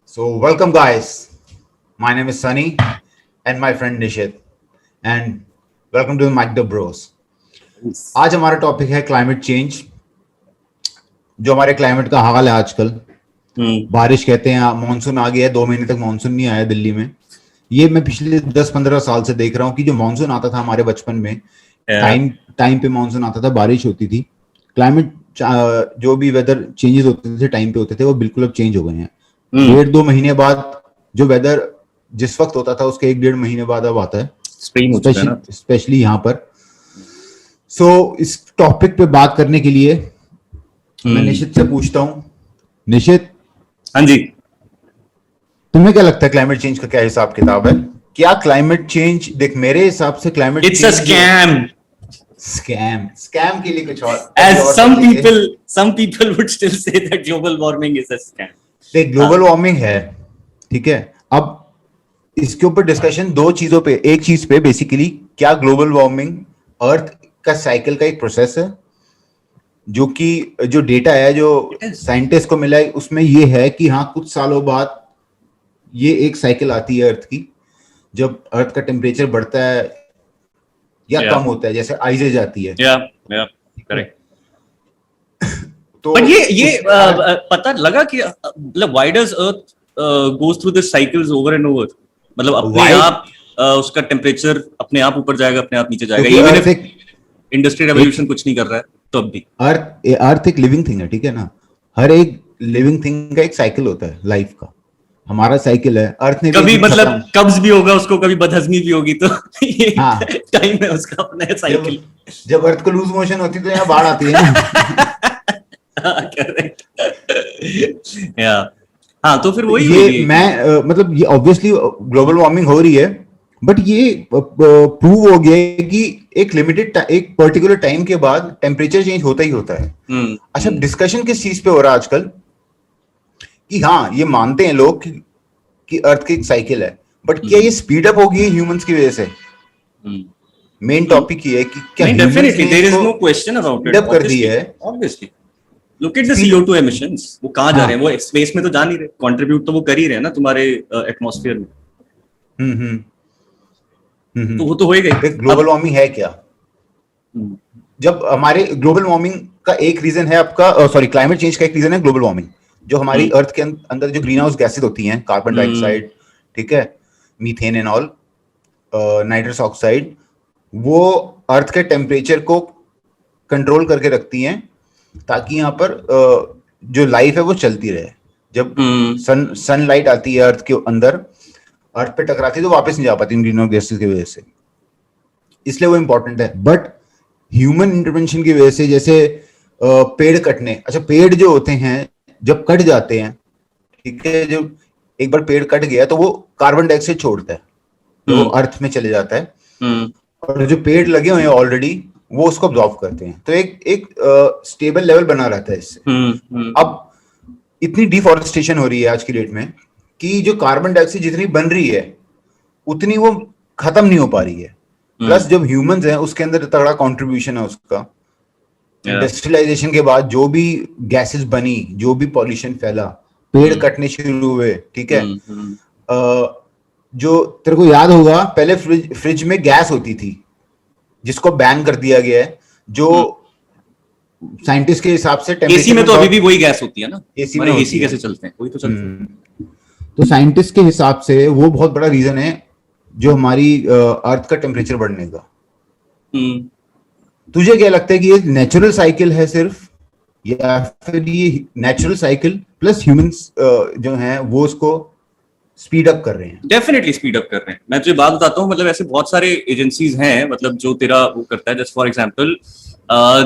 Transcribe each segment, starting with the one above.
So, welcome, guys. My name is Sunny and my friend Nishit, and welcome to the Mic the Bros. आज हमारा topic है climate change. जो हमारे climate का हाल है आजकल, बारिश कहते हैं, मानसून आ गया है. 2 महीने तक मानसून नहीं आया दिल्ली में. ये मैं पिछले 10-15 साल से देख रहा हूँ कि जो मानसून आता था हमारे बचपन में, टाइम पे मानसून आता था, बारिश होती थी. क्लाइमेट जो भी वेदर चेंजेस होते थे टाइम पे होते थे, वो बिल्कुल अब चेंज हो गए हैं. 1.5-2 महीने बाद जो वेदर जिस वक्त होता था उसके 1-1.5 महीने बाद अब आता है, स्पेशली यहाँ पर. सो इस टॉपिक पे बात करने के लिए मैं निशित से पूछता हूँ. निशित, हाँ जी, तुम्हें क्या लगता है क्लाइमेट चेंज का क्या हिसाब किताब है? क्या क्लाइमेट चेंज, देख मेरे हिसाब से क्लाइमेट इट्स अ स्कैम के लिए कुछ और. As some people would still say that global warming is a scam. देख, ग्लोबल वार्मिंग है, ठीक है. अब इसके ऊपर डिस्कशन दो चीजों पे, एक चीज पे बेसिकली, क्या ग्लोबल वार्मिंग अर्थ का साइकिल का एक प्रोसेस है, जो कि जो डेटा है जो साइंटिस्ट को मिला है उसमें ये है कि हाँ, कुछ सालों बाद ये एक साइकिल आती है अर्थ की, जब अर्थ का टेम्परेचर बढ़ता है या कम होता है, जैसे आइजेज आती है. करेक्ट. तो बट ये पता लगा कि मतलब why does earth goes through this cycles over and over. मतलब अपने आप उसका टेम्परेचर अपने आप ऊपर जाएगा, अपने आप नीचे जाएगा, इवन इफ इंडस्ट्रियल रेवोल्यूशन कुछ नहीं कर रहा है तो अब भी. अर्थ एक लिविंग थिंग है, ठीक है ना. हर एक लिविंग थिंग का एक साइकिल होता है लाइफ का. हमारा साइकिल है. अर्थ ने कभी मतलब कब्ज भी होगा उसको, कभी बदहजमी भी होगी, तो ये टाइम है उसका अपना साइकिल. जब अर्थ को लूज मोशन होती है तो यहाँ बाढ़ आती है ना. करेक्ट. या हाँ, तो फिर वही ये मैं मतलब ये ऑब्वियसली ग्लोबल वार्मिंग हो रही है, बट ये प्रूव हो गया है कि एक लिमिटेड, एक पर्टिकुलर टाइम के बाद टेम्परेचर चेंज होता ही होता है. अच्छा, डिस्कशन किस चीज पे हो रहा है आजकल कि हाँ, ये मानते हैं लोग कि अर्थ की एक साइकिल है, बट क्या ये स्पीड अप होगी ह्यूमंस की वजह से? मेन टॉपिक ये है कि क्या definitely there is no question about it. कर दी है. Obviously look at the CO2 emissions. वो कहाँ जा रहे हैं? वो स्पेस में तो जा नहीं रहे. कंट्रीब्यूट तो वो कर ही रहे हैं ना तुम्हारे एटमॉस्फेयर में. तो वो तो होएगा ही. ग्लोबल वार्मिंग है क्या? जब हमारे ग्लोबल वार्मिंग का एक रीजन है आपका, सॉरी, क्लाइमेट चेंज का एक रीजन है ग्लोबल वार्मिंग. जो हमारी अर्थ के अंदर जो ग्रीन हाउस गैसेज होती हैं, कार्बन डाइऑक्साइड, ठीक है, methane and all, nitrous oxide, वो अर्थ के टेम्परेचर को कंट्रोल करके रखती हैं ताकि यहाँ पर जो लाइफ है वो चलती रहे. जब सनलाइट आती है अर्थ के अंदर, अर्थ पे टकराती है तो वापस नहीं जा पाती ग्रीन हाउस गैसेज की वजह से, इसलिए वो इंपॉर्टेंट है. बट ह्यूमन इंटरवेंशन की वजह से, जैसे पेड़ कटने, अच्छा, पेड़ जो होते हैं जब कट जाते हैं, ठीक है, जब एक बार पेड़ कट गया तो वो कार्बन डाइऑक्साइड छोड़ता है, तो वो अर्थ में चले जाता है, और जो पेड़ लगे हुए हैं ऑलरेडी वो उसको अब्जॉर्ब करते हैं. तो एक स्टेबल लेवल बना रहता है इससे. अब इतनी डिफॉरेस्टेशन हो रही है आज की डेट में कि जो कार्बन डाइऑक्साइड जितनी बन रही है उतनी वो खत्म नहीं हो पा रही है. प्लस जब ह्यूमंस हैं उसके अंदर तगड़ा कंट्रीब्यूशन है उसका. इंडस्ट्रियलाइजेशन के बाद जो भी गैसेस बनी, जो भी पॉल्यूशन फैला, पेड़ कटने शुरू हुए, ठीक है. जो तेरे को याद होगा, पहले फ्रिज में गैस होती थी जिसको बैन कर दिया गया है, जो साइंटिस्ट के हिसाब से एसी में तो अभी भी वही गैस होती है ना. एसी कैसे चलते हैं? वही तो चलते हैं. तो साइंटिस्ट के हिसाब से वो बहुत बड़ा रीजन है जो हमारी अर्थ का टेम्परेचर बढ़ने का. तुझे क्या लगता है कि ये नेचुरल साइकिल है सिर्फ, या फिर ये नेचुरल साइकिल प्लस ह्यूमंस जो हैं वो उसको स्पीड अप कर रहे हैं? डेफिनेटली स्पीड अप कर रहे हैं. मैं तुझे बात बताता हूँ, मतलब ऐसे बहुत सारे एजेंसीज हैं, मतलब जो तेरा वो करता है. Just for example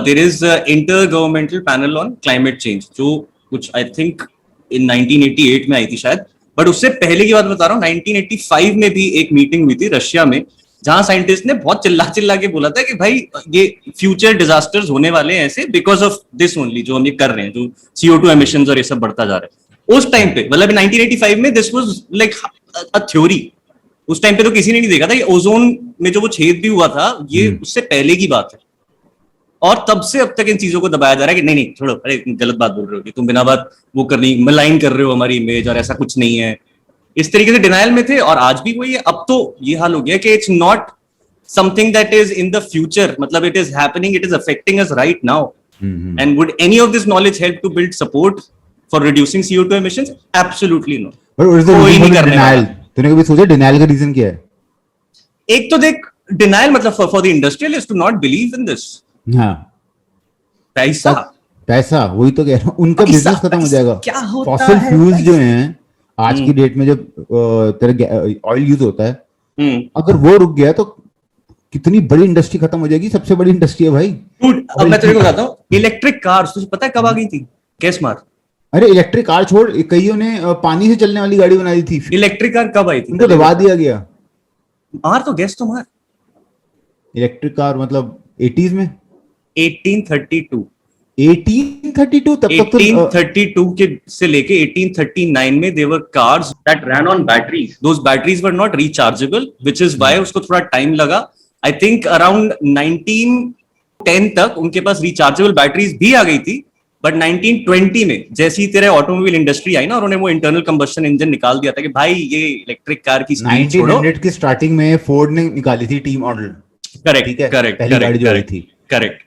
there is intergovernmental panel on climate change, जो कुछ आई थिंक इन 1988 में आई थी शायद, बट उससे पहले की बात बता रहा हूँ. 1985 में भी एक मीटिंग हुई थी रशिया में, जहां साइंटिस्ट ने बहुत चिल्ला के बोला था कि भाई ये फ्यूचर डिजास्टर्स होने वाले हैं ऐसे बिकॉज ऑफ दिस ओनली, जो हम ये कर रहे हैं, जो CO2 एमिशंस और ये सब बढ़ता जा रहा है. उस टाइम पे, मतलब 1985 में, this was like a theory. उस टाइम पे तो किसी ने नहीं देखा था. ये ओजोन में जो वो छेद भी हुआ था, ये उससे पहले की बात है. और तब से अब तक इन चीजों को दबाया जा रहा है कि नहीं नहीं छोड़ो, अरे गलत बात बोल रहे हो कि तुम बिना बात वो करनी मलाइन कर रहे हो हमारी इमेज, और ऐसा कुछ नहीं है। इस तरीके से डिनायल में थे और आज भी वही है। अब तो ये हाल हो गया कि it's not something that is in the future, मतलब it is happening, it is affecting us right now. And would any of this knowledge help to build support for reducing CO2 emissions? Absolutely no. कोई नहीं करने वाला। तूने कभी सोचा denial का reason क्या है? एक तो देख, डिनायल मतलब for the industrialist to not believe in this. हाँ, पैसा पैसा, वही तो कह रहा हूँ, उनका बिजनेस खत्म हो जाएगा। क्या होता फॉसिल है फ्यूल्स जो हैं आज की डेट में, जब तेरा ऑयल यूज होता है, अगर वो रुक गया तो कितनी बड़ी इंडस्ट्री खत्म हो जाएगी। सबसे बड़ी इंडस्ट्री है भाई। Dude, अब मैं तेरे को बताता हूँ, इलेक्ट्रिक कार्स तुझे पता है कब आ गई थी? कैस मार। अरे इलेक्ट्रिक कार छोड़, कईयों ने पानी से चलने वाली गाड़ी बना दी थी। इलेक्ट्रिक कार कब आई थी? उनको दबा दिया गया। मार तो गैस तो मार। इलेक्ट्रिक कार मतलब 80s में, 1832 तब तक तो 1832 के से लेके 1839 में there were cars that ran on batteries. Those batteries were not rechargeable, which is why उसको थोड़ा टाइम लगा। आई थिंक अराउंड 1910 तक उनके पास रिचार्जेबल बैटरीज भी आ गई थी, बट 1920 में जैसी तेरे ऑटोमोबाइल इंडस्ट्री आई ना, उन्होंने वो इंटरनल कंबस्शन इंजन निकाल दिया था कि भाई ये इलेक्ट्रिक कार की स्पीड छोड़ो। 1900 की स्टार्टिंग में फोर्ड ने निकाली थी टी मॉडल। करेक्ट करेक्ट पहली गाड़ी जो आई थी। करेक्ट।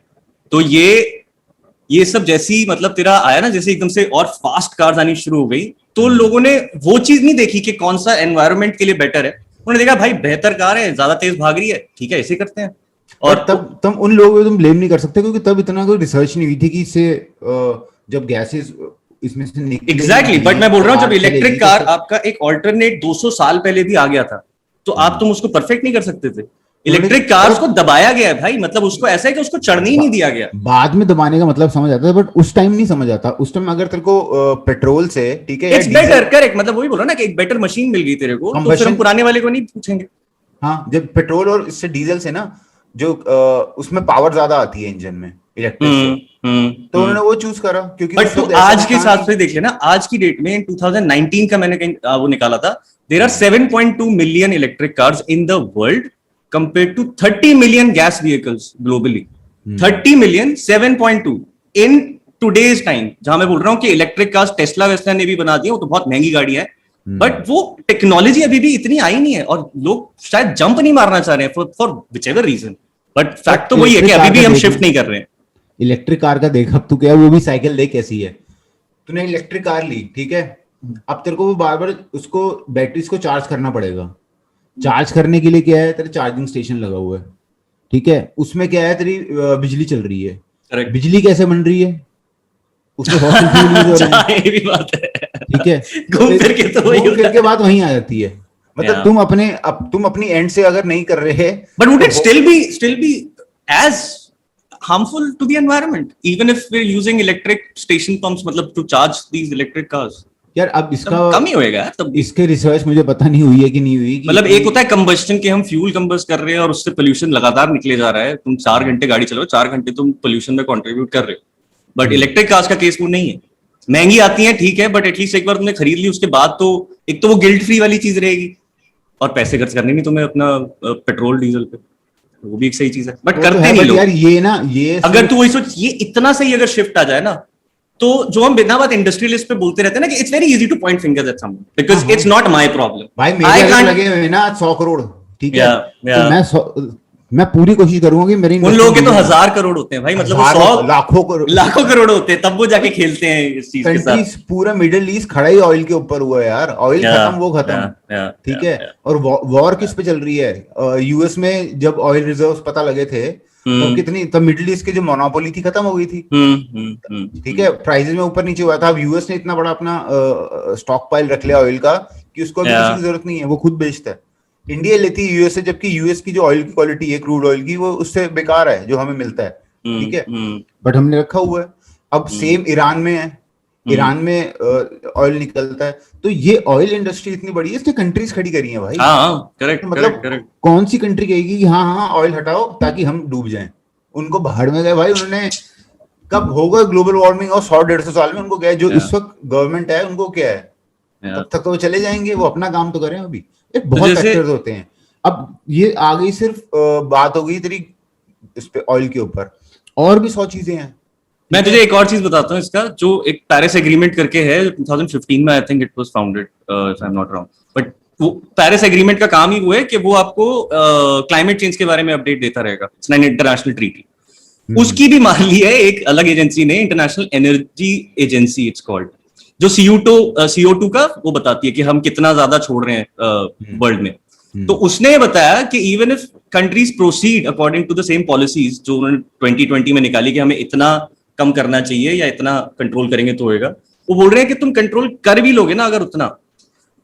तो ये सब जैसी मतलब तेरा आया ना, जैसे एकदम से और फास्ट कार्स आनी शुरू हो गई, तो लोगों ने वो चीज नहीं देखी कि कौन सा एनवायरनमेंट के लिए बेटर है। उन्होंने देखा भाई बेहतर कार है, ज्यादा तेज भाग रही है, ठीक है ऐसे करते हैं। और तब उन लोगों को तुम ब्लेम नहीं कर सकते, क्योंकि तब इतना कोई रिसर्च नहीं हुई थी कि इससे जब गैसेस इसमें से निकलेगी। एग्जैक्टली, बट मैं बोल रहा हूँ जब इलेक्ट्रिक कार आपका एक ऑल्टरनेट 200 साल पहले भी आ गया था, तो आप तुम उसको परफेक्ट नहीं कर सकते थे। इलेक्ट्रिक कार्स को दबाया गया है भाई, मतलब उसको ऐसा है कि उसको चढ़ने ही नहीं दिया गया। बाद में दबाने का मतलब समझ आता है, बट उस टाइम नहीं समझ आता। उस टाइम अगर तेरे को पेट्रोल से, ठीक है, इट्स बेटर, करेक्ट, मतलब वही बोल रहा ना कि एक बेटर मशीन मिल गई तेरे को, तो फिर हम पुराने वाले को नहीं पूछेंगे। हाँ, जब पेट्रोल और इससे डीजल से ना जो उसमें पावर ज्यादा आती है इंजन में इलेक्ट्रिक से, तो उन्होंने वो चूज करा। क्योंकि बट तो आज के हिसाब से देख लेना, आज की डेट में 2019 का मैंने कहीं वो निकाला था, there are 7.2 million electric cars in the world compared to 30 million gas vehicles globally. 30 million, 7.2 in today's time, जहां मैं बोल रहा हूं कि इलेक्ट्रिक कार्स टेस्ला वेस्ला ने भी बना दिया, वो तो बहुत महंगी गाड़ी है, बट वो टेक्नोलॉजी अभी भी इतनी आई नहीं है, और लोग शायद जंप नहीं मारना चाह रहे हैं for whichever reason. But fact तो वही है कि अभी भी हम शिफ्ट नहीं कर रहे हैं। इलेक्ट्रिक कार का देख, अब तू क्या, वो भी साइकिल देख कैसी है। तूने इलेक्ट्रिक कार ली, ठीक है, अब तेरे को वो बार बार उसको बैटरीज को चार्ज करना पड़ेगा। चार्ज करने के लिए क्या है, तेरे चार्जिंग स्टेशन लगा हुआ है, ठीक है, उसमें क्या है, तेरी बिजली चल रही है। Correct. बिजली कैसे बन रही है? उसमें फॉसिल फ्यूल यूज हो रहे हैं। ये भी बात है, ठीक है, घूम फिर के बात वहीं आ जाती है। मतलब तुम अपनी एंड से अगर नहीं कर रहे, but would it still be as harmful to the environment even if we're using electric station pumps, मतलब to charge these electric cars? यार अब इसका कम ही होएगा तब। इसके रिसर्च मुझे पता नहीं हुई है कि नहीं हुई। मतलब एक होता है कंबस्शन के, हम फ्यूल कंबस्ट कर रहे हैं और उससे पोल्यूशन लगातार निकले जा रहा है। तुम 4 घंटे गाड़ी चलाओ, 4 घंटे तुम पोल्यूशन में कंट्रीब्यूट कर रहे हो। बट इलेक्ट्रिक कार्स का केस वो नहीं है। महंगी आती है ठीक है, बट एटलीस्ट एक बार तुमने खरीद ली, उसके बाद तो एक तो वो गिल्ट फ्री वाली चीज रहेगी, और पैसे खर्च करने नहीं तुम्हें अपना पेट्रोल डीजल पे, वो भी एक सही चीज है। बट करते नहीं लोग यार। ये अगर तू वही सोच, ये इतना सही अगर शिफ्ट आ जाए ना, तो जो हम बिना बात इंडस्ट्रियलिस्ट पे बोलते रहते हैं ना कि it's very easy two point fingers at someone because it's not my problem. भाई मेरे लगे हुए ना 100 करोड़, ठीक है, तो मैं पूरी कोशिश करूंगा कि मेरे उन लोगों के तो 1000 करोड़ होते हैं भाई, मतलब वो 100 लाखों करोड़ होते हैं, तब वो जाके खेलते हैं इस चीज के साथ। पूरा मिडिल ईस्ट खड़ा ही ऑयल के ऊपर हुआ है यार। ऑयल खत्म, वो खत्म, ठीक है। और वॉर किस पे चल रही है? यूएस में जब ऑयल रिजर्व्स पता लगे थे, तो कितनी, तब मिडिल ईस्ट की जो मोनोपोली थी खत्म हो गई थी, ठीक है, प्राइसेस में ऊपर नीचे हुआ था। अब यूएस ने इतना बड़ा अपना स्टॉक पाइल रख लिया ऑयल का कि उसको किसी की जरूरत नहीं है, वो खुद बेचता है। इंडिया लेती है यूएस से, जबकि यूएस की जो ऑयल की क्वालिटी है क्रूड ऑयल की, वो उससे बेकार है जो हमें मिलता है, ठीक है, बट हमने रखा हुआ है। अब सेम ईरान में है, ईरान में ऑयल निकलता है। तो ये ऑयल इंडस्ट्री इतनी बड़ी है, इसने कंट्रीज खड़ी करी है भाई। करेक्ट, मतलब करेक्ट। कौन सी कंट्री कहेगी कि हाँ ऑयल हटाओ ताकि हम डूब जाएं? उनको भाड़ में गए भाई। उन्होंने कब होगा ग्लोबल वार्मिंग, और 100-150 साल में उनको क्या है, जो इस वक्त गवर्नमेंट है उनको क्या है, तब तक तो वो चले जाएंगे, वो अपना काम तो करें। अभी बहुत फैक्टर्स होते हैं। अब ये आ गई, सिर्फ बात हो गई तेरी इस पे ऑयल के ऊपर। और भी 100 चीजें हैं। मैं तुझे एक और चीज बताता हूँ इसका, जो एक पेरिस एग्रीमेंट करके है 2015 में, आई think it was founded if I am not wrong, but वो पेरिस एग्रीमेंट का काम ही वो है कि वो आपको क्लाइमेट चेंज के बारे में अपडेट देता रहेगा। It's an international treaty. उसकी भी मान ली है एक अलग एजेंसी ने, international energy agency it's called, जो CO2 का वो बताती है कि हम कितना ज्यादा छोड़ रहे हैं वर्ल्ड में। तो उसने ये बताया कि even if countries proceed according to the same policies जो उन्होंने 2020 में निकाली कि हमें इतना कम करना चाहिए या इतना कंट्रोल करेंगे तो होएगा, वो बोल रहे हैं कि तुम कंट्रोल कर भी लोगे ना अगर उतना,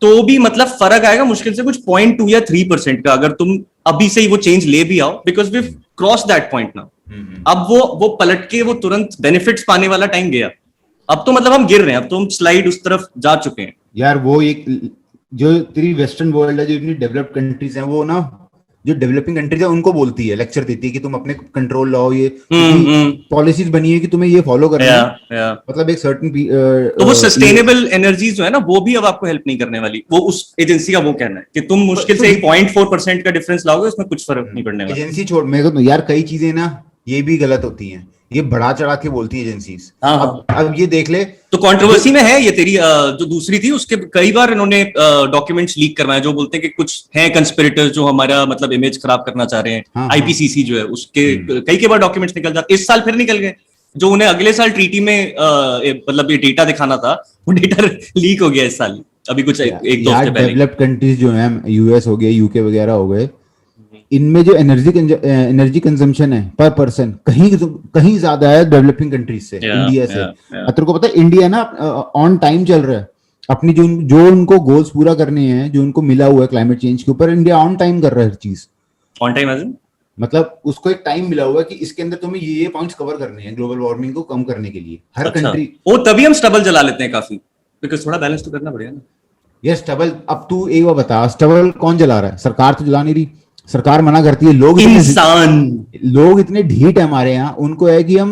तो भी मतलब फर्क आएगा मुश्किल से कुछ 0.2 या 3% का, अगर तुम अभी से ही वो चेंज ले भी आओ, because we cross that point now. अब वो पलट के वो तुरंत बेनिफिट्स पाने वाला टाइम गया। अब तो मतलब हम गिर रहे हैं, अब तो हम स्लाइड उस तरफ जा चुके हैं यार। वो एक जो तेरी वेस्टर्न वर्ल्ड है, जो इतनी डेवलप्ड कंट्रीज हैं, वो ना जो डेवलपिंग कंट्रीज है उनको बोलती है, लेक्चर देती है कि तुम अपने कंट्रोल लाओ, ये पॉलिसीज बनी है कि तुम्हें ये फॉलो करना है। मतलब एक सर्टेन तो वो सस्टेनेबल एनर्जी जो है ना, वो भी अब आपको हेल्प नहीं करने वाली। वो उस एजेंसी का वो कहना है कि तुम मुश्किल से 0.4% का डिफरेंस लाओगे, उसमें कुछ फर्क नहीं पड़ने वाला। एजेंसी छोड़, मेरे को तो यार कई चीजें ना ये भी गलत होती हैं, ये बढ़ा चढ़ा के बोलती है एजेंसीज। अब ये देख ले, तो कंट्रोवर्सी में है ये तेरी जो दूसरी थी, उसके कई बार इन्होंने डॉक्यूमेंट्स लीक करवाए जो बोलते हैं कि कुछ हैं कंस्पिरेटर्स जो हमारा मतलब इमेज खराब करना चाह रहे हैं। IPCC जो है उसके कई बार डॉक्यूमेंट्स निकल जाते, इस साल फिर निकल गए, जो उन्हें अगले साल ट्रीटी में मतलब ये डेटा दिखाना था, वो डेटा लीक हो गया इस साल, अभी कुछ एक दो हफ्ते पहले। डेवलप्ड कंट्रीज जो है, US हो गए, UK वगैरह हो गए, इनमें जो एनर्जी कंजम्पशन है पर पर्सन कहीं ज्यादा है डेवलपिंग कंट्रीज से, इंडिया से। तेरे को पता है इंडिया ना ऑन टाइम चल रहा है अपनी जो उनको गोल्स पूरा करने हैं, जो उनको मिला हुआ है क्लाइमेट चेंज के ऊपर, इंडिया ऑन टाइम कर रहा है हर चीज। ऑन टाइम एज इन मतलब उसको एक टाइम मिला हुआ है कि इसके अंदर तुम्हें ये पॉइंट्स कवर करने हैं ग्लोबल वार्मिंग को कम करने के लिए। हर कंट्री वो तभी हम स्टबल जला लेते हैं काफी, बिकॉज थोड़ा बैलेंस तो करना पड़ेगा ना। ये स्टबल, अब तू एक बार बता, स्टबल कौन जला रहा है? सरकार तो जला नहीं रही, सरकार मना करती है। लोग इतने ढीठ है हमारे यहाँ, उनको है कि हम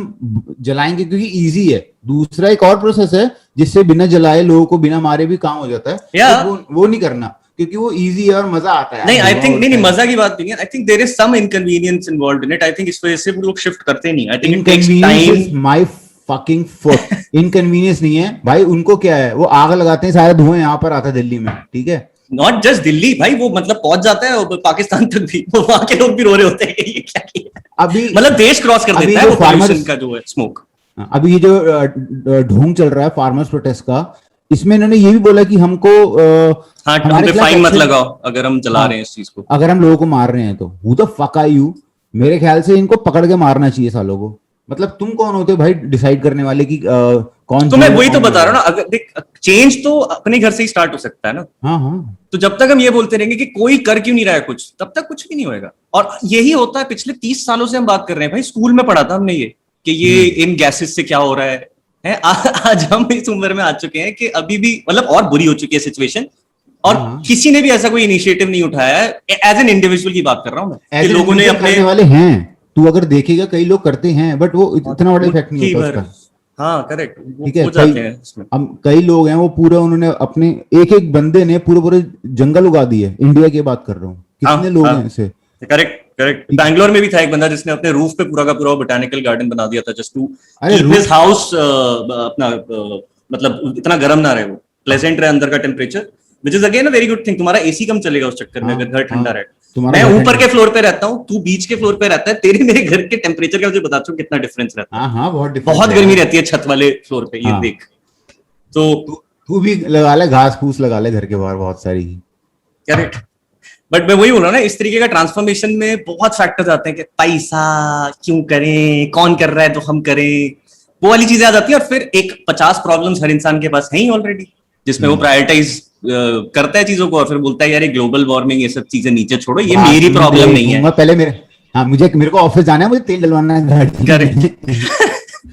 जलाएंगे क्योंकि इजी है। दूसरा एक और प्रोसेस है जिससे बिना जलाए लोगों को बिना मारे भी काम हो जाता है, वो नहीं करना क्योंकि वो इजी है और मजा आता है। नहीं, आई थिंक नहीं मजा की बात नहीं है। I think there is some inconvenience involved in it. I think इस वजह से लोग शिफ्ट करते नहीं। I think it takes time. My fucking foot inconvenience नहीं है भाई, उनको क्या है, वो आग लगाते हैं, सारा धुआं यहाँ पर आता है दिल्ली में, ठीक है। नॉट जस्ट दिल्ली भाई, वो मतलब पहुंच जाता है पाकिस्तान तक भी, वो वहां के लोग भी रो रहे होते हैं ये क्या किया अभी, मतलब देश क्रॉस कर देता है वो पॉल्यूशन का जो है स्मोक। अभी ये जो ढोंग चल रहा है फार्मर्स प्रोटेस्ट का, इसमें इन्होंने ये भी बोला कि हमको हमारे फाइन मत लगाओ अगर हम चला रहे हैं इस चीज को, अगर हम लोगों को मार रहे हैं तो। Who the fuck are you? मेरे ख्याल से इनको पकड़ के मारना चाहिए सालों को। मतलब तुम कौन होते हो भाई डिसाइड करने वाले कि कौन? तो मैं वही तो बता रहा हूँ ना, अगर देख चेंज तो अपने घर से ही स्टार्ट हो सकता है ना। हाँ। तो जब तक हम ये बोलते रहेंगे कि कोई कर क्यों नहीं रहा है कुछ, तब तक कुछ भी नहीं होएगा। और यही होता है, पिछले 30 सालों से हम बात कर रहे हैं भाई। स्कूल में पढ़ा था हमने ये कि ये इन गैसेस से क्या हो रहा है। आज हम इस उम्र में आ चुके हैं कि अभी भी मतलब और बुरी हो चुकी है सिचुएशन, और किसी ने भी ऐसा कोई इनिशिएटिव नहीं उठाया है। एज एन इंडिविजुअल की बात कर रहा हूँ मैं, कि लोगों ने अपने वाले हैं, तू अगर देखेगा कई लोग करते हैं, बट वो इतना बड़ा इफेक्ट नहीं होता उसका। हाँ करेक्ट, ठीक है। अब कई लोग हैं वो पूरा, उन्होंने अपने एक बंदे ने पूरे जंगल उगा दिए। इंडिया की बात कर रहा हूँ, कितने लोग हैं ऐसे। करेक्ट। बैंगलोर में भी था एक बंदा जिसने अपने रूफ पे पूरा का पूरा बोटैनिकल गार्डन बना दिया था, just to keep his house अपना मतलब इतना गर्म ना रहे, वो प्लेजेंट रहे अंदर का temperature, which is again a very good thing. तुम्हारा एसी कम चलेगा उस चक्कर में अगर घर ठंडा रहे। मैं ऊपर के फ्लोर पे रहता हूँ, तू बीच के फ्लोर पे रहता है, तेरे मेरे घर के टेम्परेचर का मुझे बताता हूँ कितना डिफरेंस रहता है। बहुत गर्मी रहती है छत वाले फ्लोर पे, ये देख। तो तू भी लगा ले, घास फूस लगा ले घर के बाहर बहुत सारी। करेक्ट। बट मैं वही बोल रहा हूँ ना, इस तरीके का ट्रांसफॉर्मेशन में बहुत फैक्टर्स आते हैं कि पैसा क्यों करें, कौन कर रहा है तो हम करें, वो वाली चीजें आ जाती है। और फिर एक 50 प्रॉब्लम्स हर इंसान के पास है ही ऑलरेडी, जिसमें वो प्रायोरिटाइज करता है चीजों को और फिर बोलता है यार ग्लोबल वार्मिंग ये सब चीजें नीचे छोड़ो, ये मेरी प्रॉब्लम नहीं है। पहले मेरे को ऑफिस जाना है, मुझे तेल डलवाना है गाड़ी।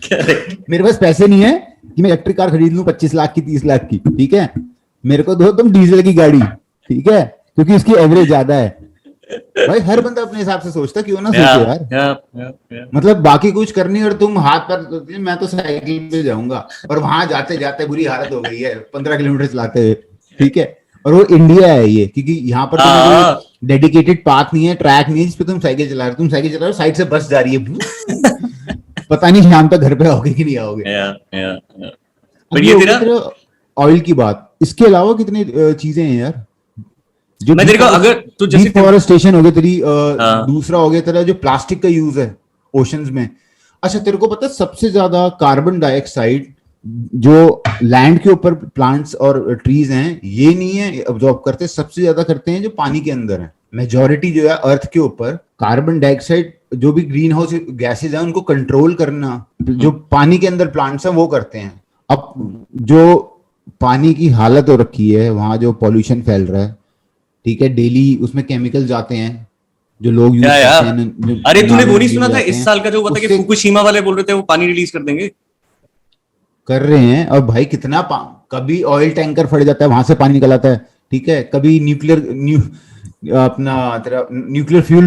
करेक्ट। मेरे पास पैसे नहीं है कि मैं इलेक्ट्रिक कार खरीद लूं 25 लाख की, 30 लाख की, ठीक है। मेरे को दो तुम डीजल की गाड़ी, ठीक है, क्योंकि उसकी एवरेज ज्यादा है। भाई हर बंदा अपने हिसाब से सोचता, क्यों ना सोचे यार। मतलब बाकी कुछ करनी और तुम हाथ पर, मैं तो साइकिल पे जाऊंगा और वहां जाते जाते बुरी हालत हो गई है 15 किलोमीटर चलाते हुए, ठीक है। और वो इंडिया है ये, क्योंकि यहाँ पर डेडिकेटेड पाथ नहीं है, ट्रैक नहीं है जिसपे तुम साइकिल चला रहे हो। तुम साइकिल चला रहे हो, साइड से बस जा रही है पता नहीं शाम तक घर पे आओगे कि नहीं आओगे। बट ये तेरा ऑयल की बात, इसके अलावा कितनी चीजें हैं यार जो मैं तेरे को अगर तू जैसे डिफॉरेस्टेशन हो गया तेरी, हाँ। दूसरा हो गया तेरा जो प्लास्टिक का यूज है ओशंस में। अच्छा तेरे को पता है सबसे ज्यादा कार्बन डाइऑक्साइड जो लैंड के ऊपर प्लांट्स और ट्रीज हैं ये नहीं है ऑब्जॉर्ब करते, सबसे ज्यादा करते हैं जो पानी के अंदर है। मेजॉरिटी जो है अर्थ के ऊपर कार्बन डाइऑक्साइड जो भी ग्रीन हाउस गैसेज हैं उनको कंट्रोल करना जो पानी के अंदर प्लांट्स हैं वो करते हैं। अब जो पानी की हालत हो रखी है वहां, जो पॉल्यूशन फैल रहा है, ठीक है, डेली उसमें केमिकल जाते हैं जो लोग यूज करते हैं। अरे तूने वो नहीं सुना था इस साल का जो हुआ था कि फुकुशिमा वाले बोल रहे थे वो पानी रिलीज कर देंगे, कर रहे हैं। और भाई कितना कभी ऑयल टैंकर फट जाता है वहां से पानी निकल आता है, ठीक है, कभी न्यूक्लियर फ्यूल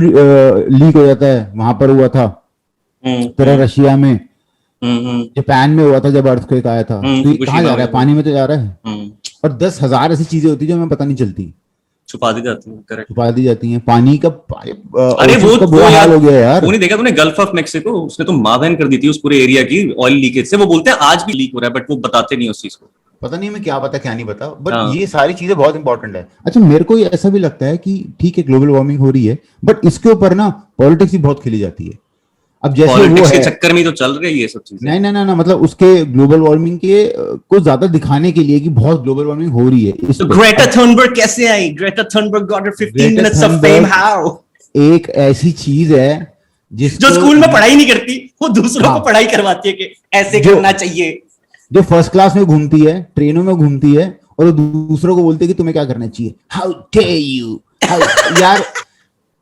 लीक हो जाता है, वहां पर हुआ था तेरा रशिया में, जापान में हुआ था जब अर्थक्वेक आया था। तो ये कहाँ जा रहा है, पानी में तो जा रहा है। और 10,000 ऐसी चीजें होती है जो हमें पता नहीं चलती, छुपा दी जाती है, करेक्ट, छुपा दी जाती हैं। पानी का अरे वो बुरा हाल हो गया यार। वो नहीं देखा तूने गल्फ ऑफ मेक्सिको, उसने तो माँ बहन कर दी थी उस पूरे एरिया की ऑयल लीकेज से। वो बोलते हैं आज भी लीक हो रहा है बट वो बताते नहीं उस चीज को, पता नहीं हमें क्या पता क्या नहीं पता, बट ये सारी चीजें बहुत इंपॉर्टेंट है। अच्छा मेरे को ऐसा भी लगता है कि ठीक है ग्लोबल वार्मिंग हो रही है बट इसके ऊपर ना पॉलिटिक्स भी बहुत खेली जाती है। अब जैसे वो है के चक्कर में तो चल रही है ये सब चीजें। नहीं ना मतलब उसके ग्लोबल वार्मिंग के को ज्यादा दिखाने के लिए कि बहुत ग्लोबल वार्मिंग हो रही है। तो ग्रेटा थर्नबर्ग कैसे आई? Greta Thunberg got 15 minutes of fame. How? एक ऐसी चीज है जो स्कूल में पढ़ाई नहीं करती वो दूसरों को पढ़ाई करवाती है कि ऐसे करना चाहिए। जो फर्स्ट क्लास में घूमती है, ट्रेनों में घूमती है और दूसरों को बोलती है कि तुम्हें क्या करना चाहिए। How dare you. यार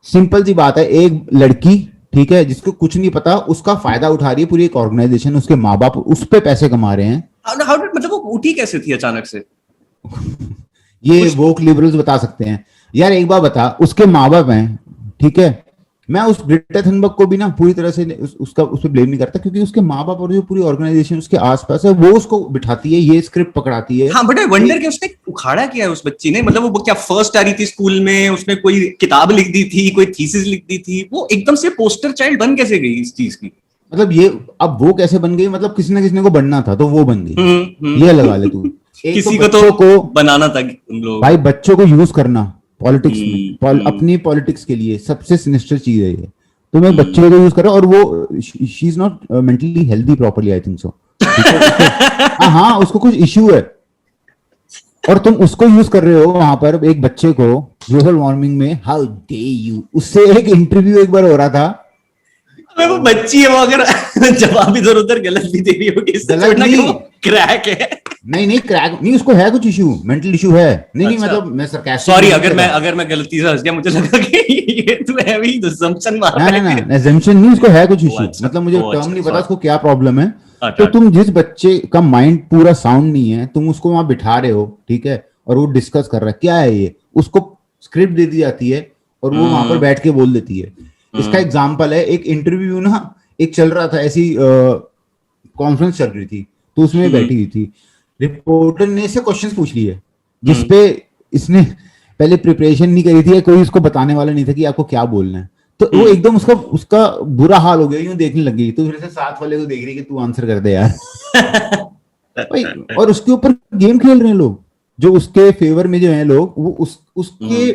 सिंपल सी बात है, एक लड़की ठीक है जिसको कुछ नहीं पता उसका फायदा उठा रही है पूरी एक ऑर्गेनाइजेशन, उसके माँ बाप उस पे पैसे कमा रहे हैं। मतलब वो उठी कैसे थी अचानक से? ये वोक लिबरल्स बता सकते हैं। यार एक बार बता, उसके माँ बाप हैं, ठीक है, मैं उस ग्रेटा थनबर्ग को भी ना पूरी तरह से उसका उस पर ब्लेम नहीं करता क्योंकि उसके माँ बाप और जो पूरी ऑर्गेनाइजेशन उसके आसपास है वो उसको बिठाती है, ये स्क्रिप्ट पकड़ाती है। हाँ बट आई वंडर कि उसने उखाड़ा किया है उस बच्ची ने, मतलब वो क्या फर्स्ट आ रही थी स्कूल में, उसने कोई किताब लिख दी थी, कोई थीसिस लिख दी थी, वो एकदम से पोस्टर चाइल्ड बन कैसे गई इस चीज की? मतलब ये अब वो कैसे बन गई, मतलब किसी ना किसी को बनना था तो वो बन गई। ये लगा ले तू। किसी को बनाना था लोग। भाई बच्चों को यूज करना पॉलिटिक्स में, अपनी पॉलिटिक्स के लिए सबसे सिनिस्टर चीज है ये। तो मैं बच्चे को यूज कर रहा हूँ और वो she is not mentally healthy properly, I think so. हाँ उसको कुछ इश्यू है और तुम उसको यूज कर रहे हो वहां पर एक बच्चे को ग्लोबल वार्मिंग में। How day you. उससे एक इंटरव्यू एक बार हो रहा था, वो बच्ची है, वो अगर जवाब इधर उधर गलत भी दे रही होगी, गलत नहीं, क्रैक है। नहीं क्रैक नहीं, उसको है कुछ इशू, मेंटल इशू है। नहीं मतलब मैं सरकास्टिक, सॉरी अगर मैं गलती से हंस गया, मुझे लगा कि ये तू हैवी assumption मार रहा है। ना assumption नहीं, उसको है कुछ इशू। मतलब मुझे टर्म नहीं पता उसको क्या प्रॉब्लम है। तो तुम जिस बच्चे का माइंड पूरा साउंड नहीं है तुम उसको वहां बिठा रहे हो, ठीक है, और वो डिस्कस कर रहा है क्या है ये, उसको स्क्रिप्ट दे दी जाती है और वो वहां पर बैठ के बोल देती है। इसका एग्जाम्पल है एक इंटरव्यू ना, एक चल रहा था, ऐसी कॉन्फ्रेंस चल रही थी तो उसमें बैठी हुई थी, रिपोर्टर ने इससे क्वेश्चंस पूछ लिए जिसपे इसने पहले प्रिपरेशन नहीं करी थी, कोई उसको बताने वाला नहीं था कि आपको क्या बोलना है। तो वो एकदम उसका बुरा हाल हो गया, यूं देखने लगी। तो फिर से साथ वाले को देख रही कि तू आंसर कर दे यार। भाई, और उसके ऊपर गेम खेल रहे हैं लोग जो उसके फेवर में जो है लोग, वो उसके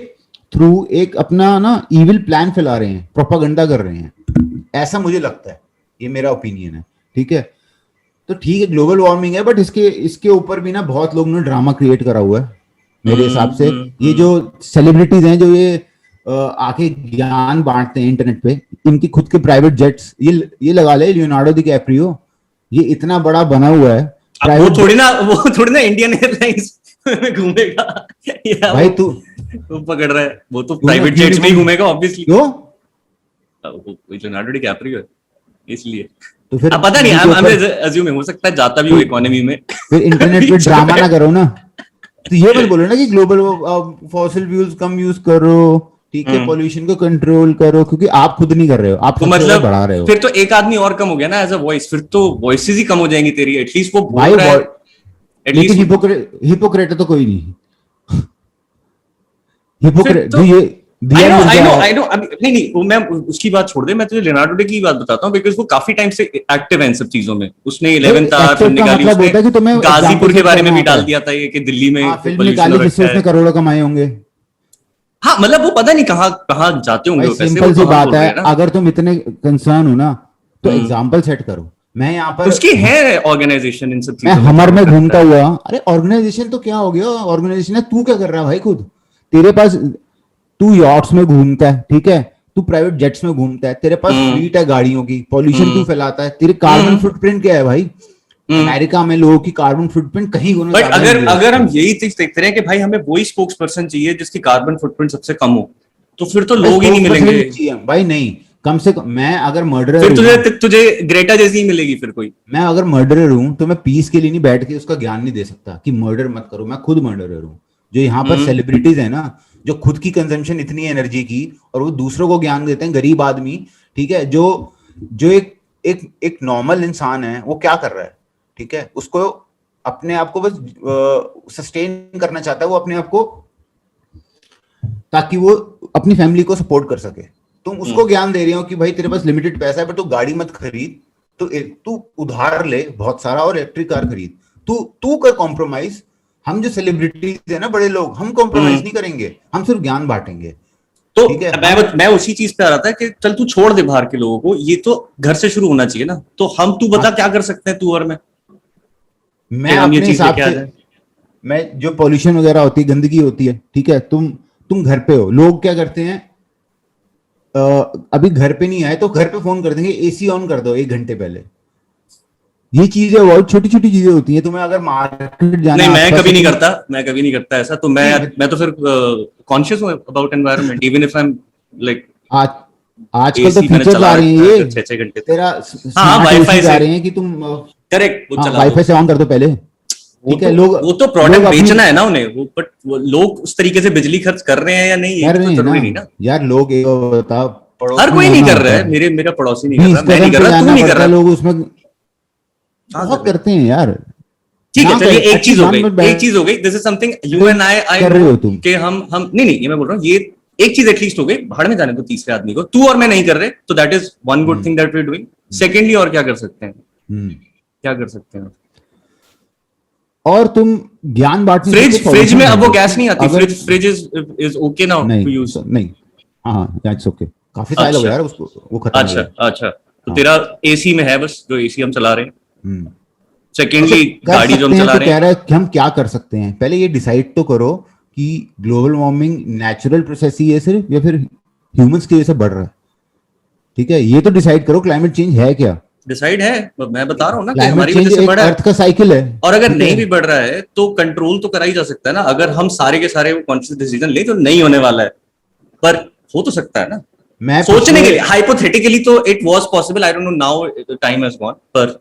थ्रू एक अपना ना इविल प्लान फैला रहे हैं, प्रोपागेंडा कर रहे हैं, ऐसा मुझे लगता है। ये मेरा ओपिनियन है, ठीक है। तो ठीक है ग्लोबल वार्मिंग है बट इसके ऊपर भी ना बहुत लोग ने ड्रामा क्रिएट करा हुआ है मेरे हिसाब से। ये जो सेलिब्रिटीज हैं जो ये आके ज्ञान बांटते हैं इंटरनेट पे, इनकी खुद के प्राइवेट जेट्स, ये लगा ले लियोनार्डो डी कैप्रियो, ये इतना बड़ा बना हुआ है। वो थोड़ी ना इंडियन एयरलाइंस में घूमेगा भाई, तू पकड़ रहा है, वो तो प्राइवेट जेट्स में ही घूमेगा ऑब्वियसली। क्यों? लियोनार्डो डी कैप्रियो है इसलिए। तो फिर पता नहीं, I'm assuming हो सकता है जाता भी हो इकोनॉमी में। फिर इंटरनेट पे ड्रामा ना करो ना। तो ये मत बोलो ना कि ग्लोबल फॉसिल फ्यूल्स कम यूज करो, ठीक है, पॉल्यूशन को कंट्रोल करो, क्योंकि आप खुद नहीं कर रहे हो, आप तो मतलब बढ़ा रहे हो। फिर तो एक आदमी और कम हो गया ना एज अ वॉइस, फिर तो वॉइसेस ही कम हो जाएंगी तेरी। एटलीस्ट वो बोल रहा है, एटलीस्ट हिपोक्रेट तो कोई नहीं। हिपोक्रेट जो ये आई नो नहीं वो मैं उसकी बात छोड़ दे, मैं तुझे लियोनार्डो डे की बात बताता हूँ, बिकॉज वो काफी टाइम से एक्टिव है इन सब चीजों में। उसने 11th आवर फिल्म निकाली, उसने गाजीपुर के बारे में भी डाल दिया था ये कि दिल्ली में पोल्यूशन हो रखा है। करोड़ों कमाए होंगे। हाँ मतलब वो पता नहीं कहाँ कहाँ जाते होंगे पैसे। सिंपल सी बात है, अगर तुम इतने कंसर्न हो ना तो एग्जाम्पल सेट करो। मैं यहाँ पर उसकी है ऑर्गेनाइजेशन इन सब मैं चीजों में हमर में घूमता हुआ, अरे ऑर्गेनाइजेशन तो क्या हो गया, ऑर्गेनाइजेशन है, तू क्या कर रहा है भाई खुद? तेरे पास, तू यॉट्स में घूमता है, ठीक है, तू प्राइवेट जेट्स में घूमता है, तेरे पास फ्लीट है गाड़ियों की, पॉल्यूशन तू फैलाता है, तेरे कार्बन फुटप्रिंट क्या है भाई? अमेरिका में लोगों की कार्बन फुटप्रिंट कहीं गुना बट अगर हम यही चीज देखते रहे कि भाई हमें वही स्पोक्स पर्सन चाहिए जिसकी कार्बन फुटप्रिंट सबसे कम हो, तो फिर तो लोग ही नहीं मिलेंगे भाई। नहीं, कम से कम मैं अगर मर्डरर फिर तुझे ग्रेटा जैसी ही मिलेगी फिर कोई। मैं अगर मर्डरर हूं तो मैं पीस के लिए नहीं बैठ के उसका ज्ञान नहीं दे सकता कि मर्डर मत करो। मैं खुद मर्डरर हूं। जो यहाँ पर सेलिब्रिटीज है ना, जो खुद की कंजम्पशन इतनी है एनर्जी की, और वो दूसरों को ज्ञान देते हैं, गरीब आदमी, ठीक है, जो जो एक नॉर्मल इंसान है, वो क्या कर रहा है, ठीक है, उसको अपने आप को बस सस्टेन करना चाहता है वो अपने आप को, ताकि वो अपनी फैमिली को सपोर्ट कर सके। तुम उसको ज्ञान दे रहे हो कि भाई तेरे पास लिमिटेड पैसा है, पर तू गाड़ी मत खरीद, तू उधार ले बहुत सारा और इलेक्ट्रिक कार खरीद, तू कर कॉम्प्रोमाइज। हम जो सेलिब्रिटीज है ना, बड़े लोग, हम कॉम्प्रोमाइज नहीं करेंगे, हम सिर्फ ज्ञान बांटेंगे। तो मैं उसी चीज पे आ रहा था कि चल तू छोड़ दे बाहर के लोगों को, ये तो घर से शुरू होना चाहिए ना। तो तू बता क्या कर सकते हैं तू और मैं अपने हिसाब से, मैं जो पॉल्यूशन वगैरह होती है, गंदगी होती है, ठीक है, तुम घर पे हो, लोग क्या करते हैं, अभी घर पे नहीं आए तो घर पे फोन कर देंगे, एसी ऑन कर दो 1 घंटे पहले। ये चीजें बहुत छोटी छोटी चीजें होती हैं। तुम्हें अगर मार्केट जाना, नहीं मैं कभी नहीं करता ऐसा। तो मैं तो फिर कॉन्शियस हूं about environment, even if I am like आजकल तो फीचर्स आ रही हैं, ये 6 घंटे तेरा वाईफाई आ रहे हैं कि तुम करेक्ट वाईफाई से ऑन कर दो पहले। ठीक है, लोग वो तो प्रोडक्ट बेचना है ना उन्हें, बट लोग उस तरीके से बिजली खर्च कर रहे हैं या नहीं, ये तो जरूरी नहीं ना यार। लोग बता, हर कोई नहीं कर रहा है, मेरा पड़ोसी नहीं कर रहा, मैं नहीं कर रहा, तू नहीं कर रहा, लोग उसमें बहुत करते हैं यार। ठीक है, चलिए एक चीज हो गई, this is something you and I कर रहे हो तुम, कि हम नहीं ये मैं बोल रहा हूँ, ये एक चीज एटलीस्ट हो गई, भाड़ में जाने दो तीसरे आदमी को। तू और मैं नहीं कर रहे, तो that is one good thing that we are doing. Secondly और क्या कर सकते हैं, क्या कर सकते हैं? और तुम ज्ञान बांटने, फ्रिज में अब वो गैस नहीं आती, fridge is okay now to use. नहीं, हाँ दैट्स ओके, काफी साल हो गया यार उसको, वो खत्म हो गया। अच्छा तो तेरा एसी में है, बस जो एसी हम चला रहे हैं। सेकेंडली गाड़ी जो हम चला रहे हैं, कह रहा है कि हम क्या कर सकते हैं। पहले ये डिसाइड तो करो कि ग्लोबल वार्मिंग नेचुरल प्रोसेस ही है सिर्फ, या फिर ह्यूमंस की वजह से बढ़ रहा है। ठीक है, ये तो डिसाइड करो, क्लाइमेट चेंज है क्या? डिसाइड है, मैं बता रहा हूँ ना कि हमारी वजह से बढ़ रहा है, अर्थ का साइकिल है। और अगर नहीं भी बढ़ रहा है तो कंट्रोल तो करा ही जा सकता है ना, अगर हम सारे के सारे कॉन्शियस डिसीजन ले, तो नहीं होने वाला है, पर हो तो सकता है ना। मैं सोचने के लिए, हाइपोथेटिकली तो it was possible, I don't know now time has gone, पर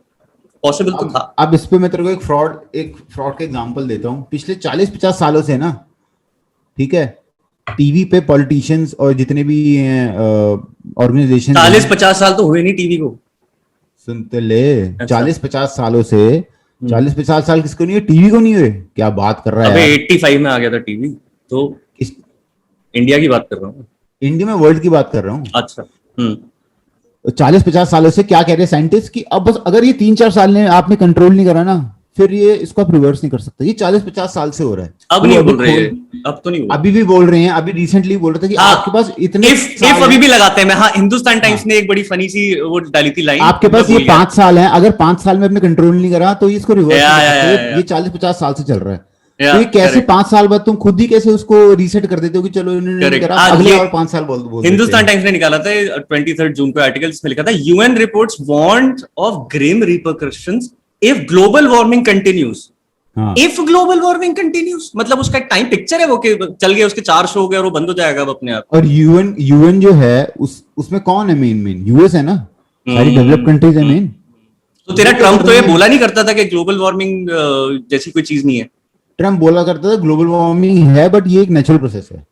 पॉसिबल तो था। अब इस पे मैं तेरे को एक फ्रॉड का एग्जांपल देता हूँ। पिछले 40-50 सालों से ना, ठीक है, टीवी पे पॉलिटिशियंस और जितने भी ऑर्गेनाइजेशन, 40-50 साल तो हुए नहीं टीवी को, सुनते ले। 40-50 सालों से, 40-50 साल किसको नहीं हुए? टीवी को नहीं हुए? क्या बात कर रहा है? अबे 85 में आ गया था टीवी, तो इंडिया की बात कर रहा हूँ, इंडिया में, वर्ल्ड की बात कर रहा हूँ। अच्छा 40-50 सालों से क्या कह रहे हैं साइंटिस्ट कि अब बस अगर ये 3-4 साल में आपने कंट्रोल नहीं करा ना, फिर ये इसको आप रिवर्स नहीं कर सकते। ये 40-50 साल से हो रहा है। अब नहीं बोल रहे हैं, अब तो नहीं, अभी भी बोल रहे हैं। अभी रिसेंटली बोल रहे थे कि आपके पास इतने इफ अभी भी लगाते हैं। मैं, हाँ, हिंदुस्तान टाइम्स ने एक बड़ी फनी सी वो डाली थी लाइन, आपके पास ये 5 साल है, अगर 5 साल में अपने कंट्रोल नहीं करा तो इसको रिवर्स नहीं कर सकते। ये 40-50 साल से चल रहा है। तो ये कैसे 5 साल बाद तुम खुद ही कैसे उसको रीसेट कर देते हो कि चलो इन्होंने नहीं करा, अगले और 5 साल बोल। हिंदुस्तान टाइम्स ने निकाला था 23 जून को आर्टिकल, इसमें लिखा था UN reports warned of grim repercussions if global warming continues. If global warming continues मतलब उसका टाइम पिक्चर है वो, कि चल गया, उसके 4 शो हो गए और वो बंद हो जाएगा अब अपने आप। और यूएन जो है उसमें कौन है मेन? यूएस है ना, सारी डेवलप्ड कंट्रीज है मेन। तो तेरा ट्रम्प तो ये बोला नहीं करता था कि ग्लोबल वार्मिंग जैसी कोई चीज नहीं है। ट्रम्प बोला करता था ग्लोबल वार्मिंग है, बट ये एक नेचुरल प्रोसेस है।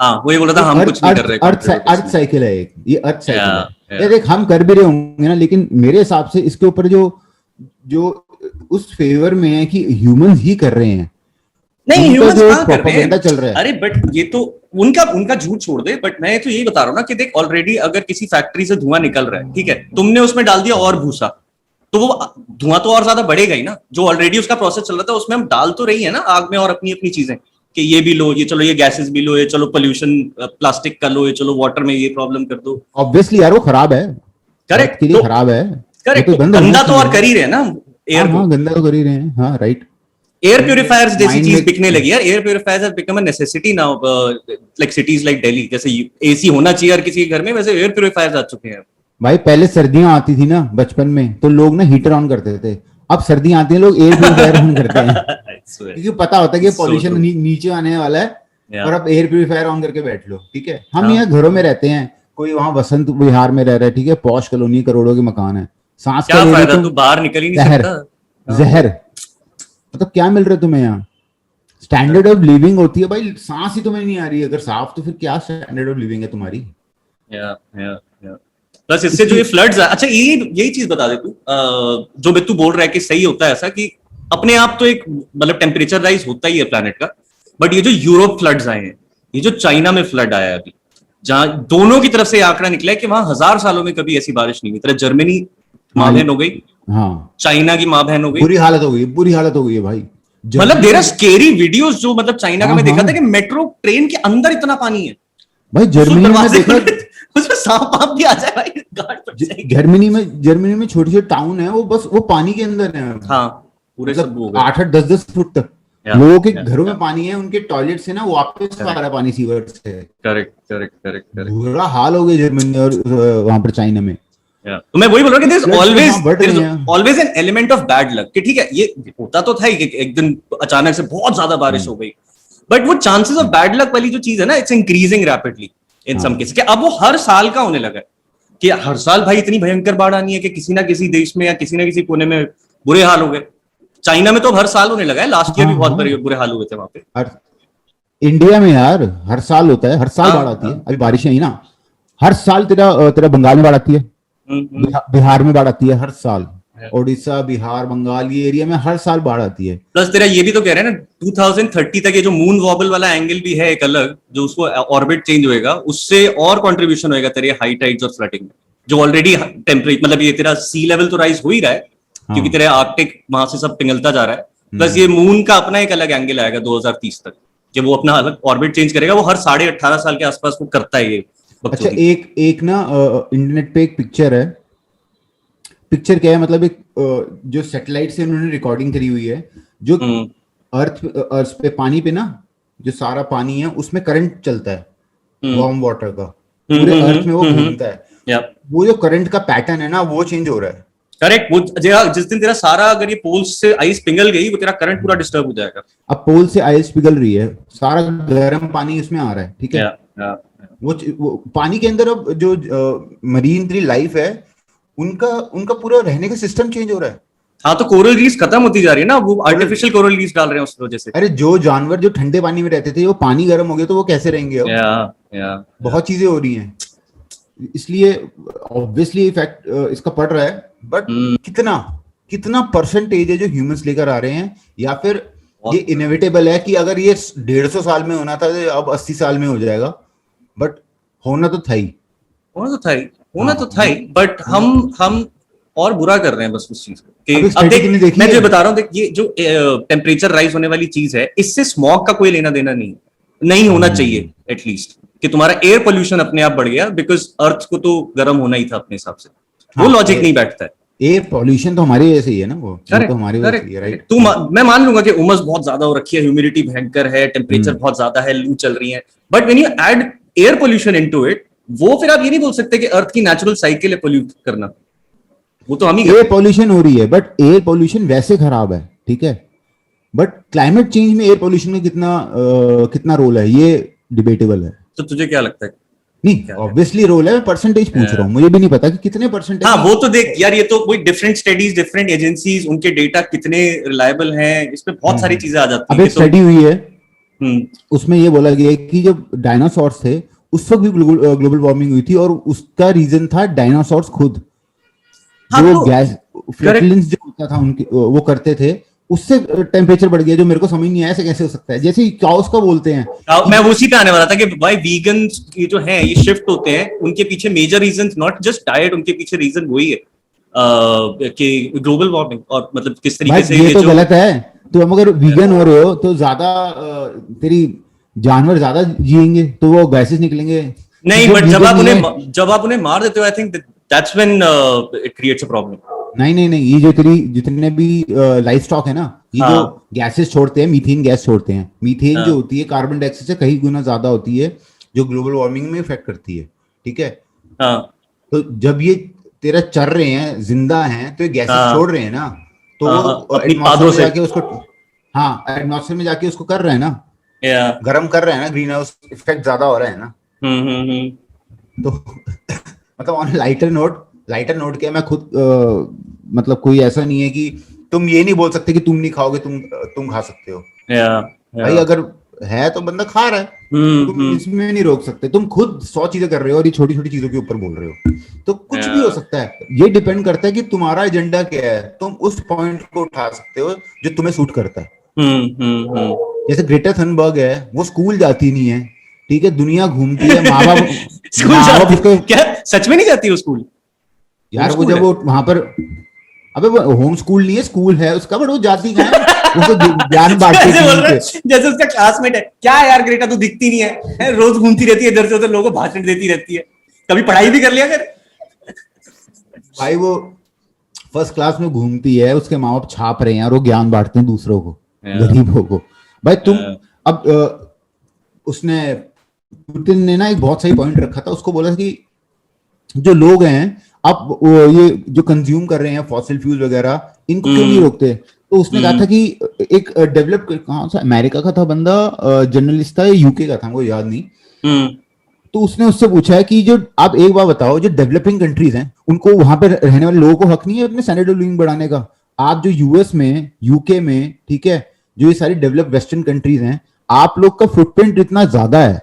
हाँ, वो ये बोला था हम कुछ नहीं कर रहे, अर्थ साइकिल है एक, ये अर्थ साइकिल है। देख, हम कर भी रहे होंगे ना, लेकिन मेरे हिसाब से इसके ऊपर जो उस फेवर में है कि ह्यूमंस ही कर रहे हैं। नहीं, ह्यूमंस कहां कर रहे हैं? चल रहा है। अरे बट ये तो उनका उनका झूठ छोड़ दे, बट मैं तो यही बता रहा हूँ ना कि देख ऑलरेडी अगर किसी फैक्ट्री से धुआं निकल रहा है, ठीक है, तुमने उसमें डाल दिया और भूसा, तो वो धुआं तो और ज्यादा बढ़ेगा ही ना। जो ऑलरेडी उसका प्रोसेस चल रहा था उसमें हम डाल तो रही है ना आग में और अपनी अपनी चीजें, कि ये भी लो, ये चलो ये गैसेस भी लो, ये चलो पोल्यूशन प्लास्टिक का लो, ये चलो वाटर में ये प्रॉब्लम कर दो। ऑब्वियसली यार वो खराब है, करेक्ट, के लिए खराब है, करेक्ट, तो गंदा तो और कर ही रहे हैं ना एयर को। हाँ, गंदा तो कर ही रहे हैं, हाँ राइट। एयर प्यूरिफायर्स जैसी चीज बिकने लगी यार, air purifiers have become a necessity now, like cities like Delhi, जैसे एसी होना चाहिए हर किसी के घर में, वैसे एयर प्यूरिफायर्स आ चुके हैं। भाई पहले सर्दियां आती थी ना बचपन में, तो लोग ना हीटर ऑन करते थे, अब सर्दियां आती है लोग एयर प्यूरिफायर ऑन करते हैं क्योंकि पता होता है कि पॉल्यूशन नीचे आने वाला है, और अब एयर प्यूरिफायर ऑन करके बैठ लो, ठीक है। हम यहाँ घरों में रहते हैं, कोई वहां वसंत विहार में रह रहा है, ठीक है, पॉश कॉलोनी, करोड़ों के मकान है, सांस क्या फायदा, तू बाहर निकल ही नहीं सकता। जहर, मतलब क्या मिल रहा है तुम्हें यहाँ? स्टैंडर्ड ऑफ लिविंग होती है भाई, सांस ही तुम्हें नहीं आ रही है अगर साफ, तो फिर क्या स्टैंडर्ड ऑफ लिविंग है तुम्हारी? प्लस इससे जो ये फ्लड्स है, अच्छा यही चीज बता दे तू, जो तू बोल रहा है कि सही होता है ऐसा, कि अपने आप तो एक मतलब टेम्परेचर राइज होता ही है प्लैनेट का, बट ये जो यूरोप फ्लड्स आए हैं, ये जो चाइना में फ्लड आया है अभी, जहां दोनों की तरफ से आंकड़ा निकला है कि वहां 1000 सालों में कभी ऐसी बारिश नहीं हुई। तरह जर्मनी माँ बहन हो गई, हाँ, चाइना की माँ बहन हो गई, बुरी हालत हो गई, बुरी हालत हो गई है भाई। मतलब देयर आर स्केरी वीडियोस, जो मतलब चाइना का मैं देखा था कि मेट्रो ट्रेन के अंदर इतना पानी है भाई। जर्मनी में देखा उसमें सांप भी आ जाए भाई, गार्ड फट जाएगी। जर्मनी में छोटे छोटे टाउन है, वो बस वो पानी के अंदर है, हाँ पूरे सब हो गए 8-8 10-10 फुट तक। लोगों के घरों में पानी है, उनके टॉयलेट से ना वापस आ रहा है पानी सीवर से। करेक्ट। बुरा हाल हो गया जर्मनी और वहां पर चाइना में। तो मैं वही बोल रहा हूँ कि there's always an element of bad luck, कि ठीक है ये होता तो था ही कि एक दिन अचानक से बहुत ज्यादा बारिश हो गई, बट वो चांसेस ऑफ बैड लक वाली जो चीज है ना, it's increasing rapidly in some cases, कि अब वो हर साल का होने लगा है, कि हर साल भाई इतनी भयंकर बाढ़ आनी है कि किसी ना किसी देश में या किसी ना किसी कोने में बुरे हाल हो गए। चाइना में तो हर साल होने लगा है, लास्ट ईयर भी बहुत बुरे हाल हुए थे वहां पे। इंडिया में यार हर साल होता है, हर साल बाढ़ आती है। अभी बारिशें आई ना, हर साल तेरा बंगाल में बाढ़ आती है, बिहार में बाढ़ आती है हर साल, ओडिशा, बिहार, बंगाल, ये एरिया में हर साल बाढ़ आती है। प्लस तेरा ये भी तो कह रहे हैं ना 2030 तक ये जो मून वॉबल वाला एंगल भी है एक अलग, जो उसको ऑर्बिट चेंज होएगा, उससे और कंट्रीब्यूशन होएगा तेरे हाई टाइड्स और फ्लडिंग में, जो ऑलरेडी टेम्परेचर मतलब ये तेरा सी लेवल तो राइज हो ही रहा है, क्योंकि तेरे आर्कटिक वहां से सब पिघलता जा रहा है, प्लस ये मून का अपना एक अलग एंगल आएगा 2030 तक, जब वो अपना अलग ऑर्बिट चेंज करेगा। वो हर 18.5 साल के आसपास वो करता है ये। अच्छा, एक ना इंटरनेट पे एक पिक्चर है, पिक्चर क्या है मतलब, एक जो सैटेलाइट से उन्होंने रिकॉर्डिंग करी हुई है, जो अर्थ पे पानी पे ना, जो सारा पानी है उसमें करंट चलता है वार्म वाटर का, पूरे अर्थ में वो घूमता है। वो जो करंट का पैटर्न है ना, वो चेंज हो रहा है। करेक्ट, वो जिस दिन तेरा सारा अगर ये पोल से आइस पिघल गई, वो तेरा करंट पूरा डिस्टर्ब हो जाएगा। अब पोल से आइस पिघल रही है, सारा गर्म पानी उसमें आ रहा है, ठीक है। वो पानी के अंदर अब जो मरीन लाइफ है, उनका पूरा रहने का सिस्टम चेंज हो रहा है। हाँ, तो कोरल रीफ्स खत्म होती जा रही है ना, वो आर्टिफिशियल कोरल रीफ्स डाल रहे हैं उस वजह से। अरे जो जानवर जो ठंडे पानी में रहते थे, वो पानी गर्म हो गया तो वो कैसे रहेंगे अब? बहुत चीजें हो रही हैं, इसलिए ऑब्वियसली इफेक्ट इसका पड़ रहा है। बट कितना परसेंटेज है जो ह्यूमंस लेकर आ रहे हैं, या फिर ये इनएविटेबल है कि अगर ये 150 साल में होना था तो अब 80 साल में हो जाएगा, बट होना तो था ही, बट हम और बुरा कर रहे हैं बस उस चीज को। अब देख, मैं जो बता रहा हूँ, देख ये जो टेम्परेचर राइज होने वाली चीज है, इससे स्मॉग का कोई लेना देना नहीं होना चाहिए एटलीस्ट, कि तुम्हारा एयर पोल्यूशन अपने आप बढ़ गया, बिकॉज अर्थ को तो गर्म होना ही था अपने हिसाब से। वो लॉजिक नहीं बैठता है। एयर पोल्यूशन तो हमारे वजह से ही है ना, वो तो हमारे वजह से ही है, राइट। मैं मान लूंगा कि उमस बहुत ज्यादा हो रखी है, ह्यूमिडिटी भयंकर है, टेम्परेचर बहुत ज्यादा है, लू चल रही है, but when you add air pollution into it, वो फिर आप ये नहीं बोल सकते कि अर्थ की नेचुरल साइकिल है पोल्यूट करना, वो तो हम ही। एयर पोल्यूशन हो रही है, बट एयर पोल्यूशन वैसे खराब है, ठीक है, बट क्लाइमेट चेंज में एयर पोल्यूशन का कितना रोल है, ये डिबेटेबल है। तो तुझे क्या लगता है? नहीं, ऑब्वियसली रोल है, परसेंटेज पूछ रहा हूँ, मुझे भी नहीं पता कि कितने परसेंटेज। हाँ, वो तो देख यार, ये तो कोई डिफरेंट स्टडीज, डिफरेंट एजेंसीज, उनके डेटा कितने रिलायबल हैं, इसमें बहुत सारी चीजें आ जाती हैं। अब एक स्टडी हुई है, उसमें ये बोला गया है कि जब डायनासोर्स थे उस वक्त भी ग्लोबल वार्मिंग हुई थी, और उसका रीजन था डायनासोर्स खुद। जो गैस फ्लैटलैंड्स जो होता था उनके, वो करते थे, उससे टेम्परेचर बढ़ गया, जो मेरे को समझ नहीं आया ऐसे कैसे हो सकता है। जैसे काउस का बोलते हैं मैं उसी पे आने वाला था कि भाई वीगन ये जो है ये शिफ्ट होते हैं, उनके पीछे major reason not just diet, उनके पीछे रीजन वही है कि ग्लोबल वार्मिंग, और मतलब किस भाई तरीके से ये तो जो गलत है। तो हम अगर वीगन हो रहे हो तो ज्यादा तेरी जानवर ज्यादा जिएंगे तो वो गैसेस निकलेंगे। नहीं, जो बट vegan नहीं है, जब आप उन्हें मार देते हो, I think that's when it creates a problem. नहीं नहीं नहीं, ये जो तेरी जितने भी लाइफ स्टॉक है ना, ये जो हाँ गैसेस छोड़ते हैं, मीथेन गैस छोड़ते हैं। मीथेन जो हाँ होती है कार्बन डाइऑक्साइड से कई गुना ज्यादा होती है, जो ग्लोबल वार्मिंग में इफेक्ट करती है। ठीक है, हाँ तो जब ये तेरा चर रहे हैं, जिंदा हैं, तो ये गैसेस हाँ छोड़ रहे हैं ना, तो हाँ हाँ, वो अपनी एटमॉस्फेयर पादों में से। जाके उसको, हाँ एटमॉस्फेयर में जाके उसको कर रहे हैं ना, या गर्म कर रहे हैं ना, ग्रीन हाउस इफेक्ट ज्यादा हो रहा है ना। हम्म। तो मतलब ऑन लाइटर नोट क्या, मैं खुद मतलब कोई ऐसा नहीं है कि तुम ये नहीं बोल सकते कि तुम नहीं खाओगे, तुम खा सकते हो। या भाई या अगर है तो बंदा खा रहा है, तुम हम्म। इसमें नहीं रोक सकते। तुम खुद 100 चीजें कर रहे हो और ये छोटी छोटी चीजों के ऊपर बोल रहे हो, तो कुछ भी हो या सकता है। ये डिपेंड करता है कि तुम्हारा एजेंडा क्या है, तुम उस पॉइंट को उठा सकते हो जो तुम्हें सूट करता है। हम्म। जैसे ग्रेटा थनबर्ग है, वो स्कूल जाती नहीं है, ठीक है, दुनिया घूमती है, स्कूल माँ बाप जाती उसको, क्या? सच में नहीं जाती वो स्कूल? होम यार वो स्कूल जब है? वो वहां पर, अबे वो होम स्कूल नहीं है, स्कूल है उसका, बट वो जाती कहाँ है, वो तो ज्ञान बांटती है ऐसे बोल टीवी रहे पे। हैं जैसे उसका क्लासमेट है क्या यार, ग्रेटा तो दिखती नहीं है, रोज घूमती रहती है इधर से उधर, लोगों को भाषण देती रहती है, कभी पढ़ाई भी कर लिया कर। भाई वो फर्स्ट क्लास में घूमती है, उसके माँ बाप छाप रहे हैं और वो ज्ञान बांटते हैं दूसरों को, या, गरीबों को। भाई तुम, या, अब उसने, पुतिन ने ना एक बहुत सही पॉइंट रखा था, उसको बोला कि जो लोग हैं, आप ये जो कंज्यूम कर रहे हैं फॉसिल फ्यूल वगैरह, इनको क्यों नहीं हम्म रोकते। तो उसने कहा था हम्म कि एक डेवलप, कहाँ सा, अमेरिका का था बंदा, जर्नलिस्ट था, या यूके का था, मुझे याद नहीं। हम्म तो उसने उससे पूछा है कि जो, आप एक बार बताओ, जो डेवलपिंग कंट्रीज हैं, उनको वहां पर रहने वाले लोगों को हक नहीं है अपने स्टैंडर्ड ऑफ लिविंग बढ़ाने का। आप जो यूएस में, यूके में, ठीक है, जो ये सारी डेवलप वेस्टर्न कंट्रीज हैं, आप लोग का फुटप्रिंट इतना ज्यादा है,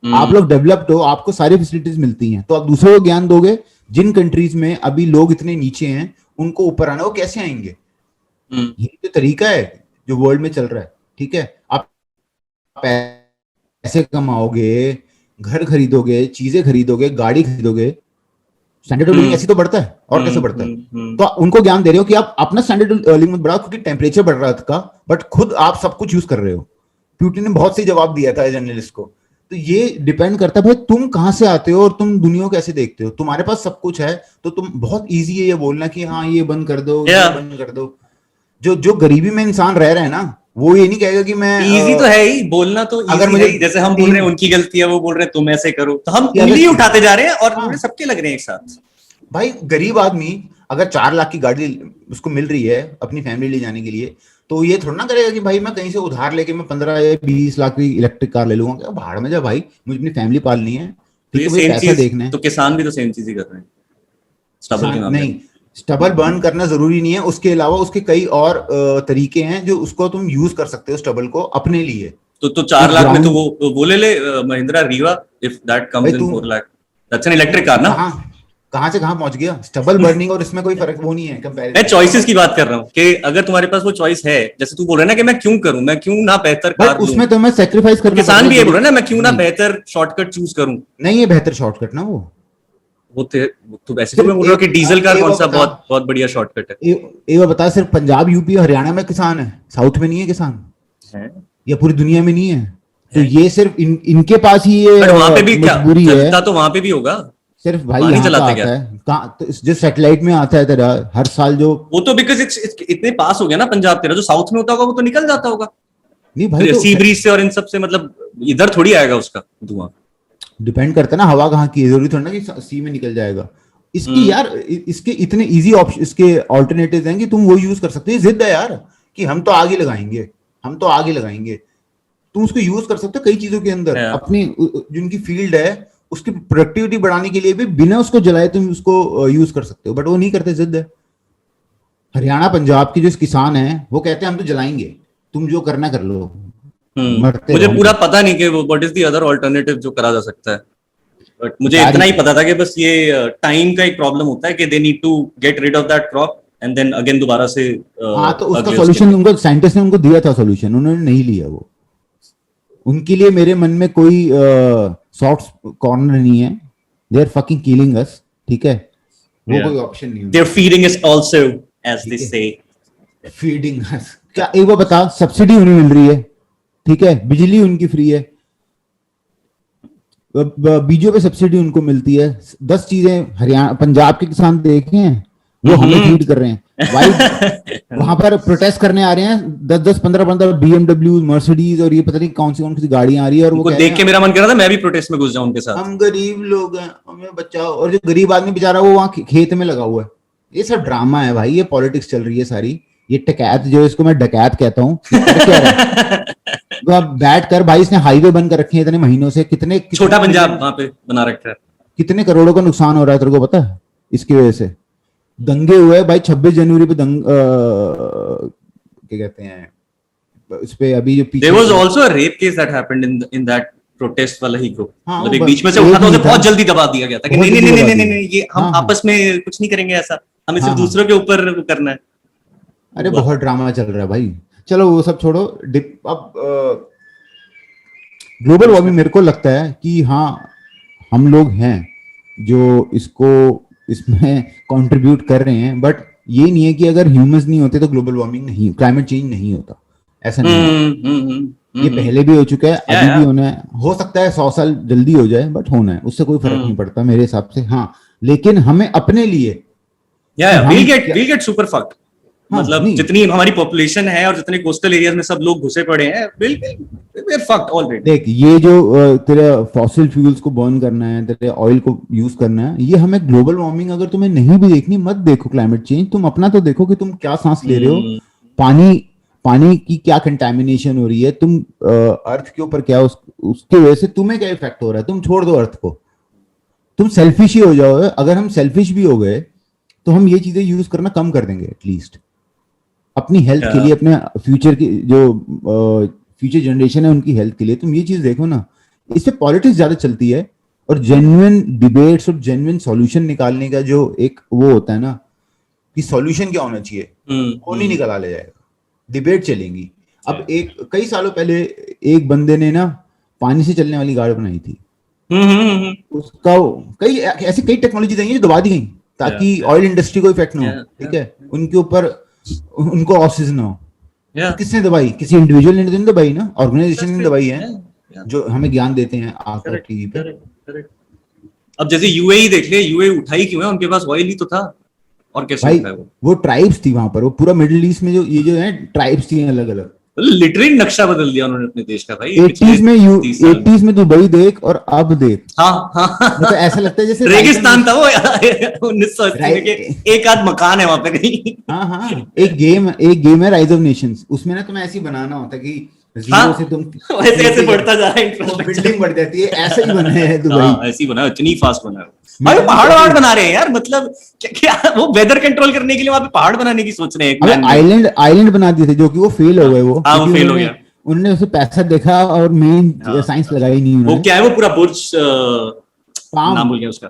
आप लोग डेवलप्ड हो, आपको सारी फैसिलिटीज मिलती हैं, तो आप दूसरों को ज्ञान दोगे। जिन कंट्रीज में अभी लोग इतने नीचे हैं, उनको ऊपर आना, वो कैसे आएंगे। हम्म ये तो तरीका है जो वर्ल्ड में चल रहा है। ठीक है, आप पैसे कमाओगे, घर खरीदोगे, चीजें खरीदोगे, गाड़ी खरीदोगे, स्टैंडर्ड ऑफ लिविंग ऐसी तो बढ़ता है, और कैसे बढ़ता है। हम्म। तो उनको ज्ञान दे रहे हो कि आप अपना स्टैंडर्ड ऑफ लिविंग मत बढ़ाओ, क्योंकि टेम्परेचर बढ़ रहा था, बट खुद आप सब कुछ यूज कर रहे हो। प्यूटिन ने बहुत सही जवाब दिया था जर्नलिस्ट को। तो ये डिपेंड करता है भाई तुम कहां से आते हो और तुम दुनिया को कैसे देखते हो। तुम्हारे पास सब कुछ है तो तुम, बहुत इजी है ये बोलना कि हाँ ये बंद कर दो, या ये बंद कर दो। जो जो गरीबी में इंसान रह रहा है ना, वो ये नहीं कहेगा कि मैं इजी तो है ही बोलना, तो अगर इजी है मुझे ही, जैसे हम बोल रहे हैं उनकी गलती है, वो बोल रहे हैं तुम ऐसे करो, तो हम कि उंगली अगर, उठाते जा रहे हैं और हाँ, उंगली सबके लग रहे हैं एक साथ। भाई गरीब आदमी अगर 4 लाख की गाड़ी उसको मिल रही है अपनी फैमिली ले जाने के लिए, तो ये थोड़ा ना करेगा कि भाई मैं कहीं से उधार लेके मैं 15 या 20 लाख की इलेक्ट्रिक कार ले लूंगा। क्या भाड़ में जा भाई, मुझे अपनी फैमिली पालनी है, तो ठीक ये है, मुझे सेम पैसा चीज, देखना है। तो किसान भी तो सेम चीज ही कर रहे हैं स्टबल के किसान मामले नहीं, में। स्टबल बर्न करना जरूरी नहीं है, उसके अलावा उसके कई और तरीके हैं जो उसको तुम यूज कर सकते हो स्टबल को अपने लिए। तो 4 लाख में तो ग्राउंड, वो ले ले महिंद्रा रीवा, इफ दैट भाई कम्स इन तू 4 लाख, दैट्स एन इलेक्ट्रिक तू कार ना। कहाँ, कहाँ से कहाँ पहुंच गया। स्टबल बर्निंग और इसमें कोई फर्क वो नहीं है मैं कंपैरिजन। चॉइसेस की बात कर रहा हूँ कि अगर तुम्हारे पास वो चॉइस है, जैसे तू बोल रहा है ना कि मैं क्यों करूं, मैं क्यों ना बेहतर भाई कार लूं, उसमें तुम्हें सेक्रीफाइस तो करना किसान पड़ेगा भी ये बोल रहा गरीब, है ना मैं क्यों ना नहीं, बेहतर शॉर्टकट चूज करूं। नहीं ये बेहतर शॉर्टकट ना वो। वो तो वैसे तो मैं सिर्फ बोल रहा हूँ कि डीजल कार एक कौन बार सा बता, बहुत बहुत बढ़िया शॉर्टकट एक बार बता, सिर्फ पंजाब यूपी हरियाणा में किसान है, साउथ में नहीं है किसान, है। या पूरी दुनिया में नहीं है। तो है ये सिर्फ इनके पास ही ये बट वहां पे भी क्या मजबूरी है। जलता, तो वहां पे भी होगा, सिर्फ भाई वहां नहीं यहाँ का जलाते क्या? आता है, कहाँ तो जो सैटेलाइट में आता है तेरा हर साल जो, वो तो बिकॉज इतने पास हो गया ना पंजाब तेरा, जो साउथ में होता होगा वो तो निकल जाता होगा नहीं भाई तो सी ब्रीज से और इन सब से, मतलब इधर थोड़ी आएगा उसका धुआं। डिपेंड करता है ना हवा कहाँ की है, जरूरी थोड़ा ना कि सी में निकल जाएगा। इसकी हम्म यार इसके इतने इजी ऑप्शन, इसके ऑल्टरनेटिव हैं कि तुम वो यूज कर सकते हो। ये जिद है यार कि हम तो आगे लगाएंगे, हम तो आगे लगाएंगे। तुम उसको यूज कर सकते हो कई चीजों के अंदर, है। अपनी जिनकी फील्ड है उसकी प्रोडक्टिविटी बढ़ाने के लिए भी बिना उसको जलाए तुम उसको यूज कर सकते हो, बट वो नहीं करते, जिद है। हरियाणा पंजाब के जो किसान हैं वो कहते हैं हम तो जलाएंगे, तुम जो करना कर लो, मरते मुझे रहो हम पूरा तो। पता नहीं कि वो what is the other alternative जो करा जा सकता है, बट मुझे यार इतना ही पता था कि बस ये टाइम का एक प्रॉब्लम होता है कि they need to get rid of that crop, and then again दोबारा से हाँ, तो उसका अगले सॉल्यूशन उनको साइंटिस्ट ने उनको दिया था, सॉल्यूशन उन्होंने नहीं लिया। वो उनके लिए मेरे मन में कोई सॉफ्ट कॉर्नर नहीं है, they are fucking killing us, ठीक है, वो Yeah. कोई ऑप्शन नहीं है। They're feeding us also, as they ठीक है। say. फीडिंग अस, क्या एक बार बता, सब्सिडी उन्हें मिल रही है, ठीक है, बिजली उनकी फ्री है, बीजों पे सब्सिडी उनको मिलती है, 10 चीजें हरियाणा पंजाब के किसान देखे हैं, वो हमें फीड कर रहे हैं भाई। वहां पर प्रोटेस्ट करने आ रहे हैं 10-10, 15-15 BMW, मर्सिडीज और ये पता नहीं कौन सी गाड़ियां आ रही है, और वो उनको कह देख रहे के हैं मेरा मन कर रहा था मैं भी प्रोटेस्ट में घुस जाऊं उनके साथ। हम गरीब लोग हैं, हमें बचाओ, और जो गरीब आदमी बेचारा वो वहां खेत में लगा हुआ है। ये सब ड्रामा है भाई, ये पॉलिटिक्स चल रही है सारी, ये टकैत, जो इसको मैं डकैत कहता हूँ, क्या रहा है? बैठ कर भाई, इसने हाईवे बंद कर रखे हैं इतने महीनों से, कितने छोटा पंजाब वहां पे बना रखा है। कितने करोड़ों का नुकसान हो रहा है, तेरे को पता है? इसकी वजह से दंगे हुए भाई, 26 जनवरी पे क्या कहते हैं उस पे, अभी जो पीछे There was also a rape case that happened in that protest वाला ही ग्रुप। हाँ, मतलब एक वो बीच में से एक उठा था, नहीं उसे था। बहुत जल्दी दबा दिया गया था कि बहुत नहीं नहीं जल्दी नहीं दबा नहीं दिया। नहीं, ये हम हाँ, हाँ। आपस में कुछ नहीं करेंगे ऐसा, हमें सिर्फ हाँ, दूसरों के ऊपर वो करना है। अरे बहुत ड्रामा चल रहा है भाई, चलो वो सब छोड़ो। अब ग्लोबल वार्मिंग मेरे को लगता है कि हाँ, हम लोग हैं जो इसमें कंट्रीब्यूट कर रहे हैं, बट ये नहीं है कि अगर ह्यूमंस नहीं होते तो ग्लोबल वार्मिंग नहीं, क्लाइमेट चेंज नहीं होता, ऐसा नहीं है। ये पहले भी हो चुका है, अभी भी होना है, हो सकता है 100 साल जल्दी हो जाए, बट होना है, उससे कोई फर्क नहीं पड़ता मेरे हिसाब से। हाँ, लेकिन हमें अपने लिए we'll get super fucked। हाँ, मतलब नहीं। जितनी हमारी पॉपुलेशन है और जितने कोस्टल एरियाज में सब लोग घुसे पड़े हैं, we're fucked already। देख, ये जो तेरे फॉसिल फ्यूल्स को बर्न करना है, तेरे ऑयल को यूज करना है, ये हमें ग्लोबल वार्मिंग अगर तुम्हें नहीं भी देखनी, मत देखो क्लाइमेट चेंज, तुम अपना तो देखो कि तुम क्या सांस ले रहे हो, पानी की क्या कंटेमिनेशन हो रही है, तुम अर्थ के ऊपर क्या उसकी वजह से तुम्हें क्या इफेक्ट हो रहा है। तुम छोड़ दो अर्थ को, तुम सेल्फिश ही हो जाओ। अगर हम सेल्फिश भी हो गए तो हम ये चीजें यूज करना कम कर देंगे, एटलीस्ट अपनी हेल्थ के लिए, अपने फ्यूचर की जो फ्यूचर जनरेशन है उनकी हेल्थ के लिए। तुम ये चीज देखो ना, इससे पॉलिटिक्स ज्यादा चलती है, और जेन्युइन डिबेट्स और जेन्युइन सॉल्यूशन निकालने का जो एक वो होता है ना, कि सॉल्यूशन क्या होना चाहिए, वो नहीं निकाला ले जाएगा, डिबेट चलेंगी। अब कई सालों पहले एक बंदे ने ना पानी से चलने वाली गाड़ी बनाई थी, उसका ऐसी कई टेक्नोलॉजी आई है जो दबा दी गई ताकि ऑयल इंडस्ट्री को इफेक्ट ना हो, ठीक है, उनके ऊपर उनको ऑक्सीजन ना हो। तो किसने दबाई? किसी इंडिविजुअल ने नहीं दबाई ना, ऑर्गेनाइजेशन ने दबाई है, जो हमें ज्ञान देते हैं आकर टीवी पे। अब जैसे यूएई देख ले, यूएई उठाई क्यों है? उनके पास ऑयल ही तो था, और कैसे भाई उठाया वो ट्राइब्स थी वहां पर, वो पूरा मिडिल ईस्ट में जो है ट्राइब्स थी अलग अलग। लिटरली नक्शा बदल दिया उन्होंने अपने देश का भाई। 80s में दुबई देख और अब देख, हाँ मतलब ऐसा लगता है जैसे रेगिस्तान था वो 1980 में के एक आध मकान है वहां पे कहीं। हाँ, एक गेम है राइज ऑफ नेशंस, उसमें ना तुम्हें ऐसे बनाना होता है कि जीरो से तुम ऐसे बढ़ता जा रहा है, बिल्डिंग बढ़ जाती है, ऐसा ही बना है दुबई। ऐसे ही बना, इतनी फास्ट बना है भाई। पहाड़ बना रहे हैं यार, मतलब क्या वो वेदर कंट्रोल करने के लिए वहां पे पहाड़ बनाने की सोच रहे हैं। आइलैंड बना दिए थे, जो कि वो फेल हो गए। वो फेल हो गया, उन्होंने उसे पैसा देखा और मेन साइंस लगाई नहीं उन्होंने। वो क्या है, वो पूरा बुर्ज नाम भूल गया उसका,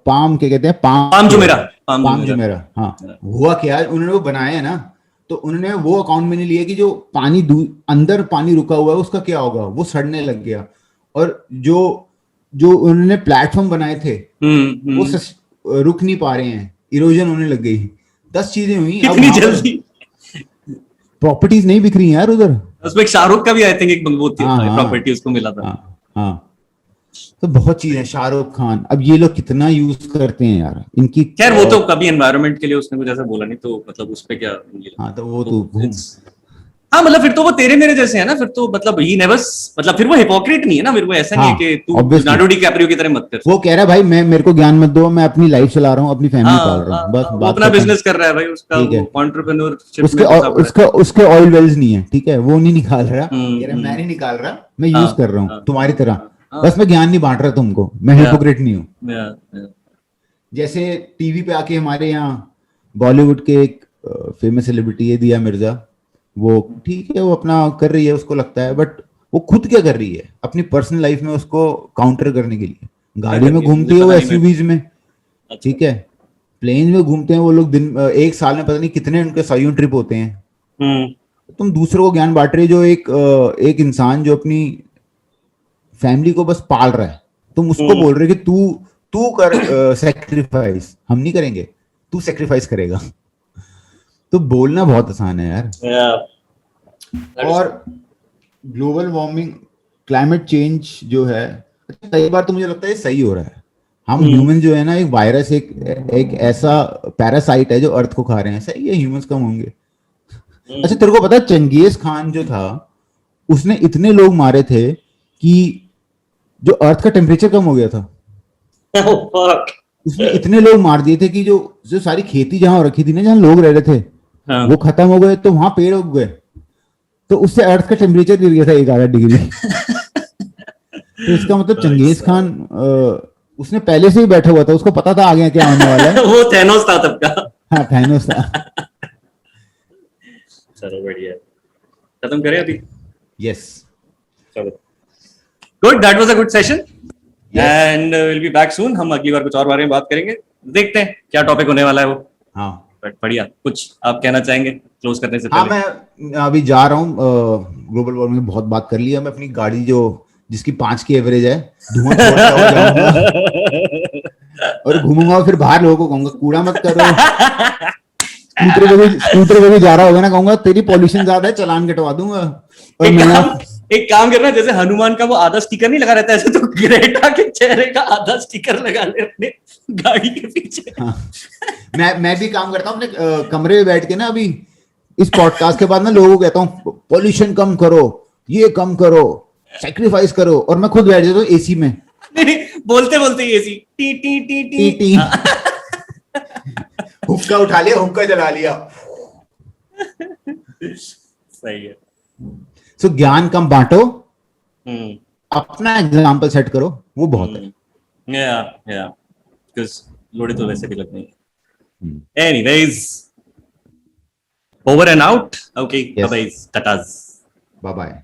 पाम क्या कहते हैं, पाम जुमेरा। हाँ, हुआ क्या, उन्होंने वो बनाया है ना, तो उन्होंने वो अकाउंट में नहीं लिया कि जो पानी अंदर पानी रुका हुआ है उसका क्या होगा, वो सड़ने लग गया। और जो उन्होंने प्लेटफॉर्म बनाए थे वो रुक नहीं पा रहे हैं, इरोजन होने लग गई। 10 चीजें हुई इतनी जल्दी। प्रॉपर्टीज नहीं बिक रही यार उधर। उसमें एक शाहरुख का भी आई थिंक एक प्रॉपर्टी उसको मिला था। हाँ, तो बहुत चीज है। शाहरुख खान, अब ये लोग कितना यूज करते हैं यार इनकी। खैर वो तो कभी एनवायरनमेंट के लिए उसने कुछ ऐसा बोला नहीं, तो मतलब उस पे क्या। हाँ, तो वो तो हाँ, मतलब फिर तो वो तेरे मेरे जैसे है ना, फिर तो मतलब ही नेवर, मतलब फिर वो हिपोक्रेट नहीं है ना, फिर वो ऐसा नहीं है कि तू लियोनार्डो डिकैप्रियो की तरह मत कर। वो कह रहा है भाई मेरे को ज्ञान मत दो, मैं अपनी लाइफ चला रहा हूँ, अपनी फैमिली पाल रहा हूँ, बस वो अपना बिजनेस कर रहा है भाई, उसका एंटरप्रेन्योरशिप। उसके ऑयल वेल्स नहीं है, ठीक है, वो नहीं निकाल रहा, कह रहा मैं नहीं निकाल रहा, मैं यूज कर रहा हूँ तुम्हारी तरह, बस मैं ज्ञान नहीं बांट रहा तुमको, मैं हिपोक्रेट नहीं हूँ। जैसे टीवी पे आके हमारे यहाँ बॉलीवुड के एक फेमस सेलिब्रिटी है दिया मिर्जा, वो ठीक है, वो अपना कर रही है, उसको लगता है, बट वो खुद क्या कर रही है अपनी पर्सनल लाइफ में, उसको काउंटर करने के लिए गाड़ी में घूमती है वो एसयूवीज में, ठीक है, प्लेन में घूमते हैं वो लोग, दिन एक साल में पता नहीं कितने उनके सयूं ट्रिप होते हैं। तुम दूसरों को ज्ञान बांट रहे हो, जो एक इंसान जो अपनी फैमिली को बस पाल रहा है, तुम उसको बोल रहे हो कि तू कर सेक्रीफाइस, हम नहीं करेंगे, तू सेक्रीफाइस करेगा। तो बोलना बहुत आसान है यार। और ग्लोबल वार्मिंग, क्लाइमेट चेंज जो है, कई बार तो मुझे लगता है सही हो रहा है। हम ह्यूमन जो है ना, एक वायरस, एक ऐसा पैरासाइट है जो अर्थ को खा रहे हैं, सही है, ह्यूमंस कम होंगे। अच्छा तेरे को पता है चंगेज खान जो था, उसने इतने लोग मारे थे कि जो अर्थ का टेम्परेचर कम हो गया था। उसने इतने लोग मार दिए थे कि जो सारी खेती जहां रखी थी ना, जहां लोग रह रहे थे, वो खत्म हो गए, तो वहां पेड़ उग गए, तो उससे अर्थ का टेम्परेचर गिर गया था 1.5 डिग्री। तो इसका मतलब चंगेज खान उसने पहले से ही बैठा हुआ था, उसको पता था आगे क्या होने वाला है। वो थैनोस था तब का। हाँ थैनोस था। चलो बढ़िया, खत्म करें अभी? यस, चलो good, that was a good session and will be back soon. हम अगली बार कुछ और बारे में बात करेंगे, देखते हैं क्या टॉपिक होने वाला है वो। हाँ बट बढ़िया, कुछ आप कहना चाहेंगे क्लोज करने से हाँ, पहले? मैं अभी जा रहा हूँ, ग्लोबल वार्मिंग में बहुत बात कर लिया। मैं अपनी गाड़ी जिसकी 5 की एवरेज है, धुआं छोड़ता हुआ जाऊंगा और घूमूंगा, फिर बाहर लोगों को कहूंगा कूड़ा मत करो। स्कूटर पे भी जा रहा होगा ना, कहूंगा तेरी पॉल्यूशन ज्यादा है, चालान कटवा दूंगा। और एक काम करना, जैसे हनुमान का वो आधा स्टिकर नहीं लगा रहता है, ऐसे तो ग्रेटा के चेहरे का आधा स्टिकर लगा ले अपने गाड़ी के पीछे। हाँ, मैं भी काम करता हूँ अपने कमरे में बैठ के ना, अभी इस पॉडकास्ट के बाद ना लोगों को कहता हूँ पॉल्यूशन कम करो, ये कम करो, सैक्रिफाइस करो, और मैं खुद बैठ जाता हूँ एसी में। नहीं, बोलते बोलते AC T T T T T हुक्का उठा लिया, हुक्का जला लिया। सही है। सो ज्ञान कम बांटो, अपना एग्जाम्पल सेट करो, वो बहुत है। या बिकॉज़ लोड़े तो वैसे भी लगने हैं। Anyways, over and out. Okay, bye bye, tatas, bye bye.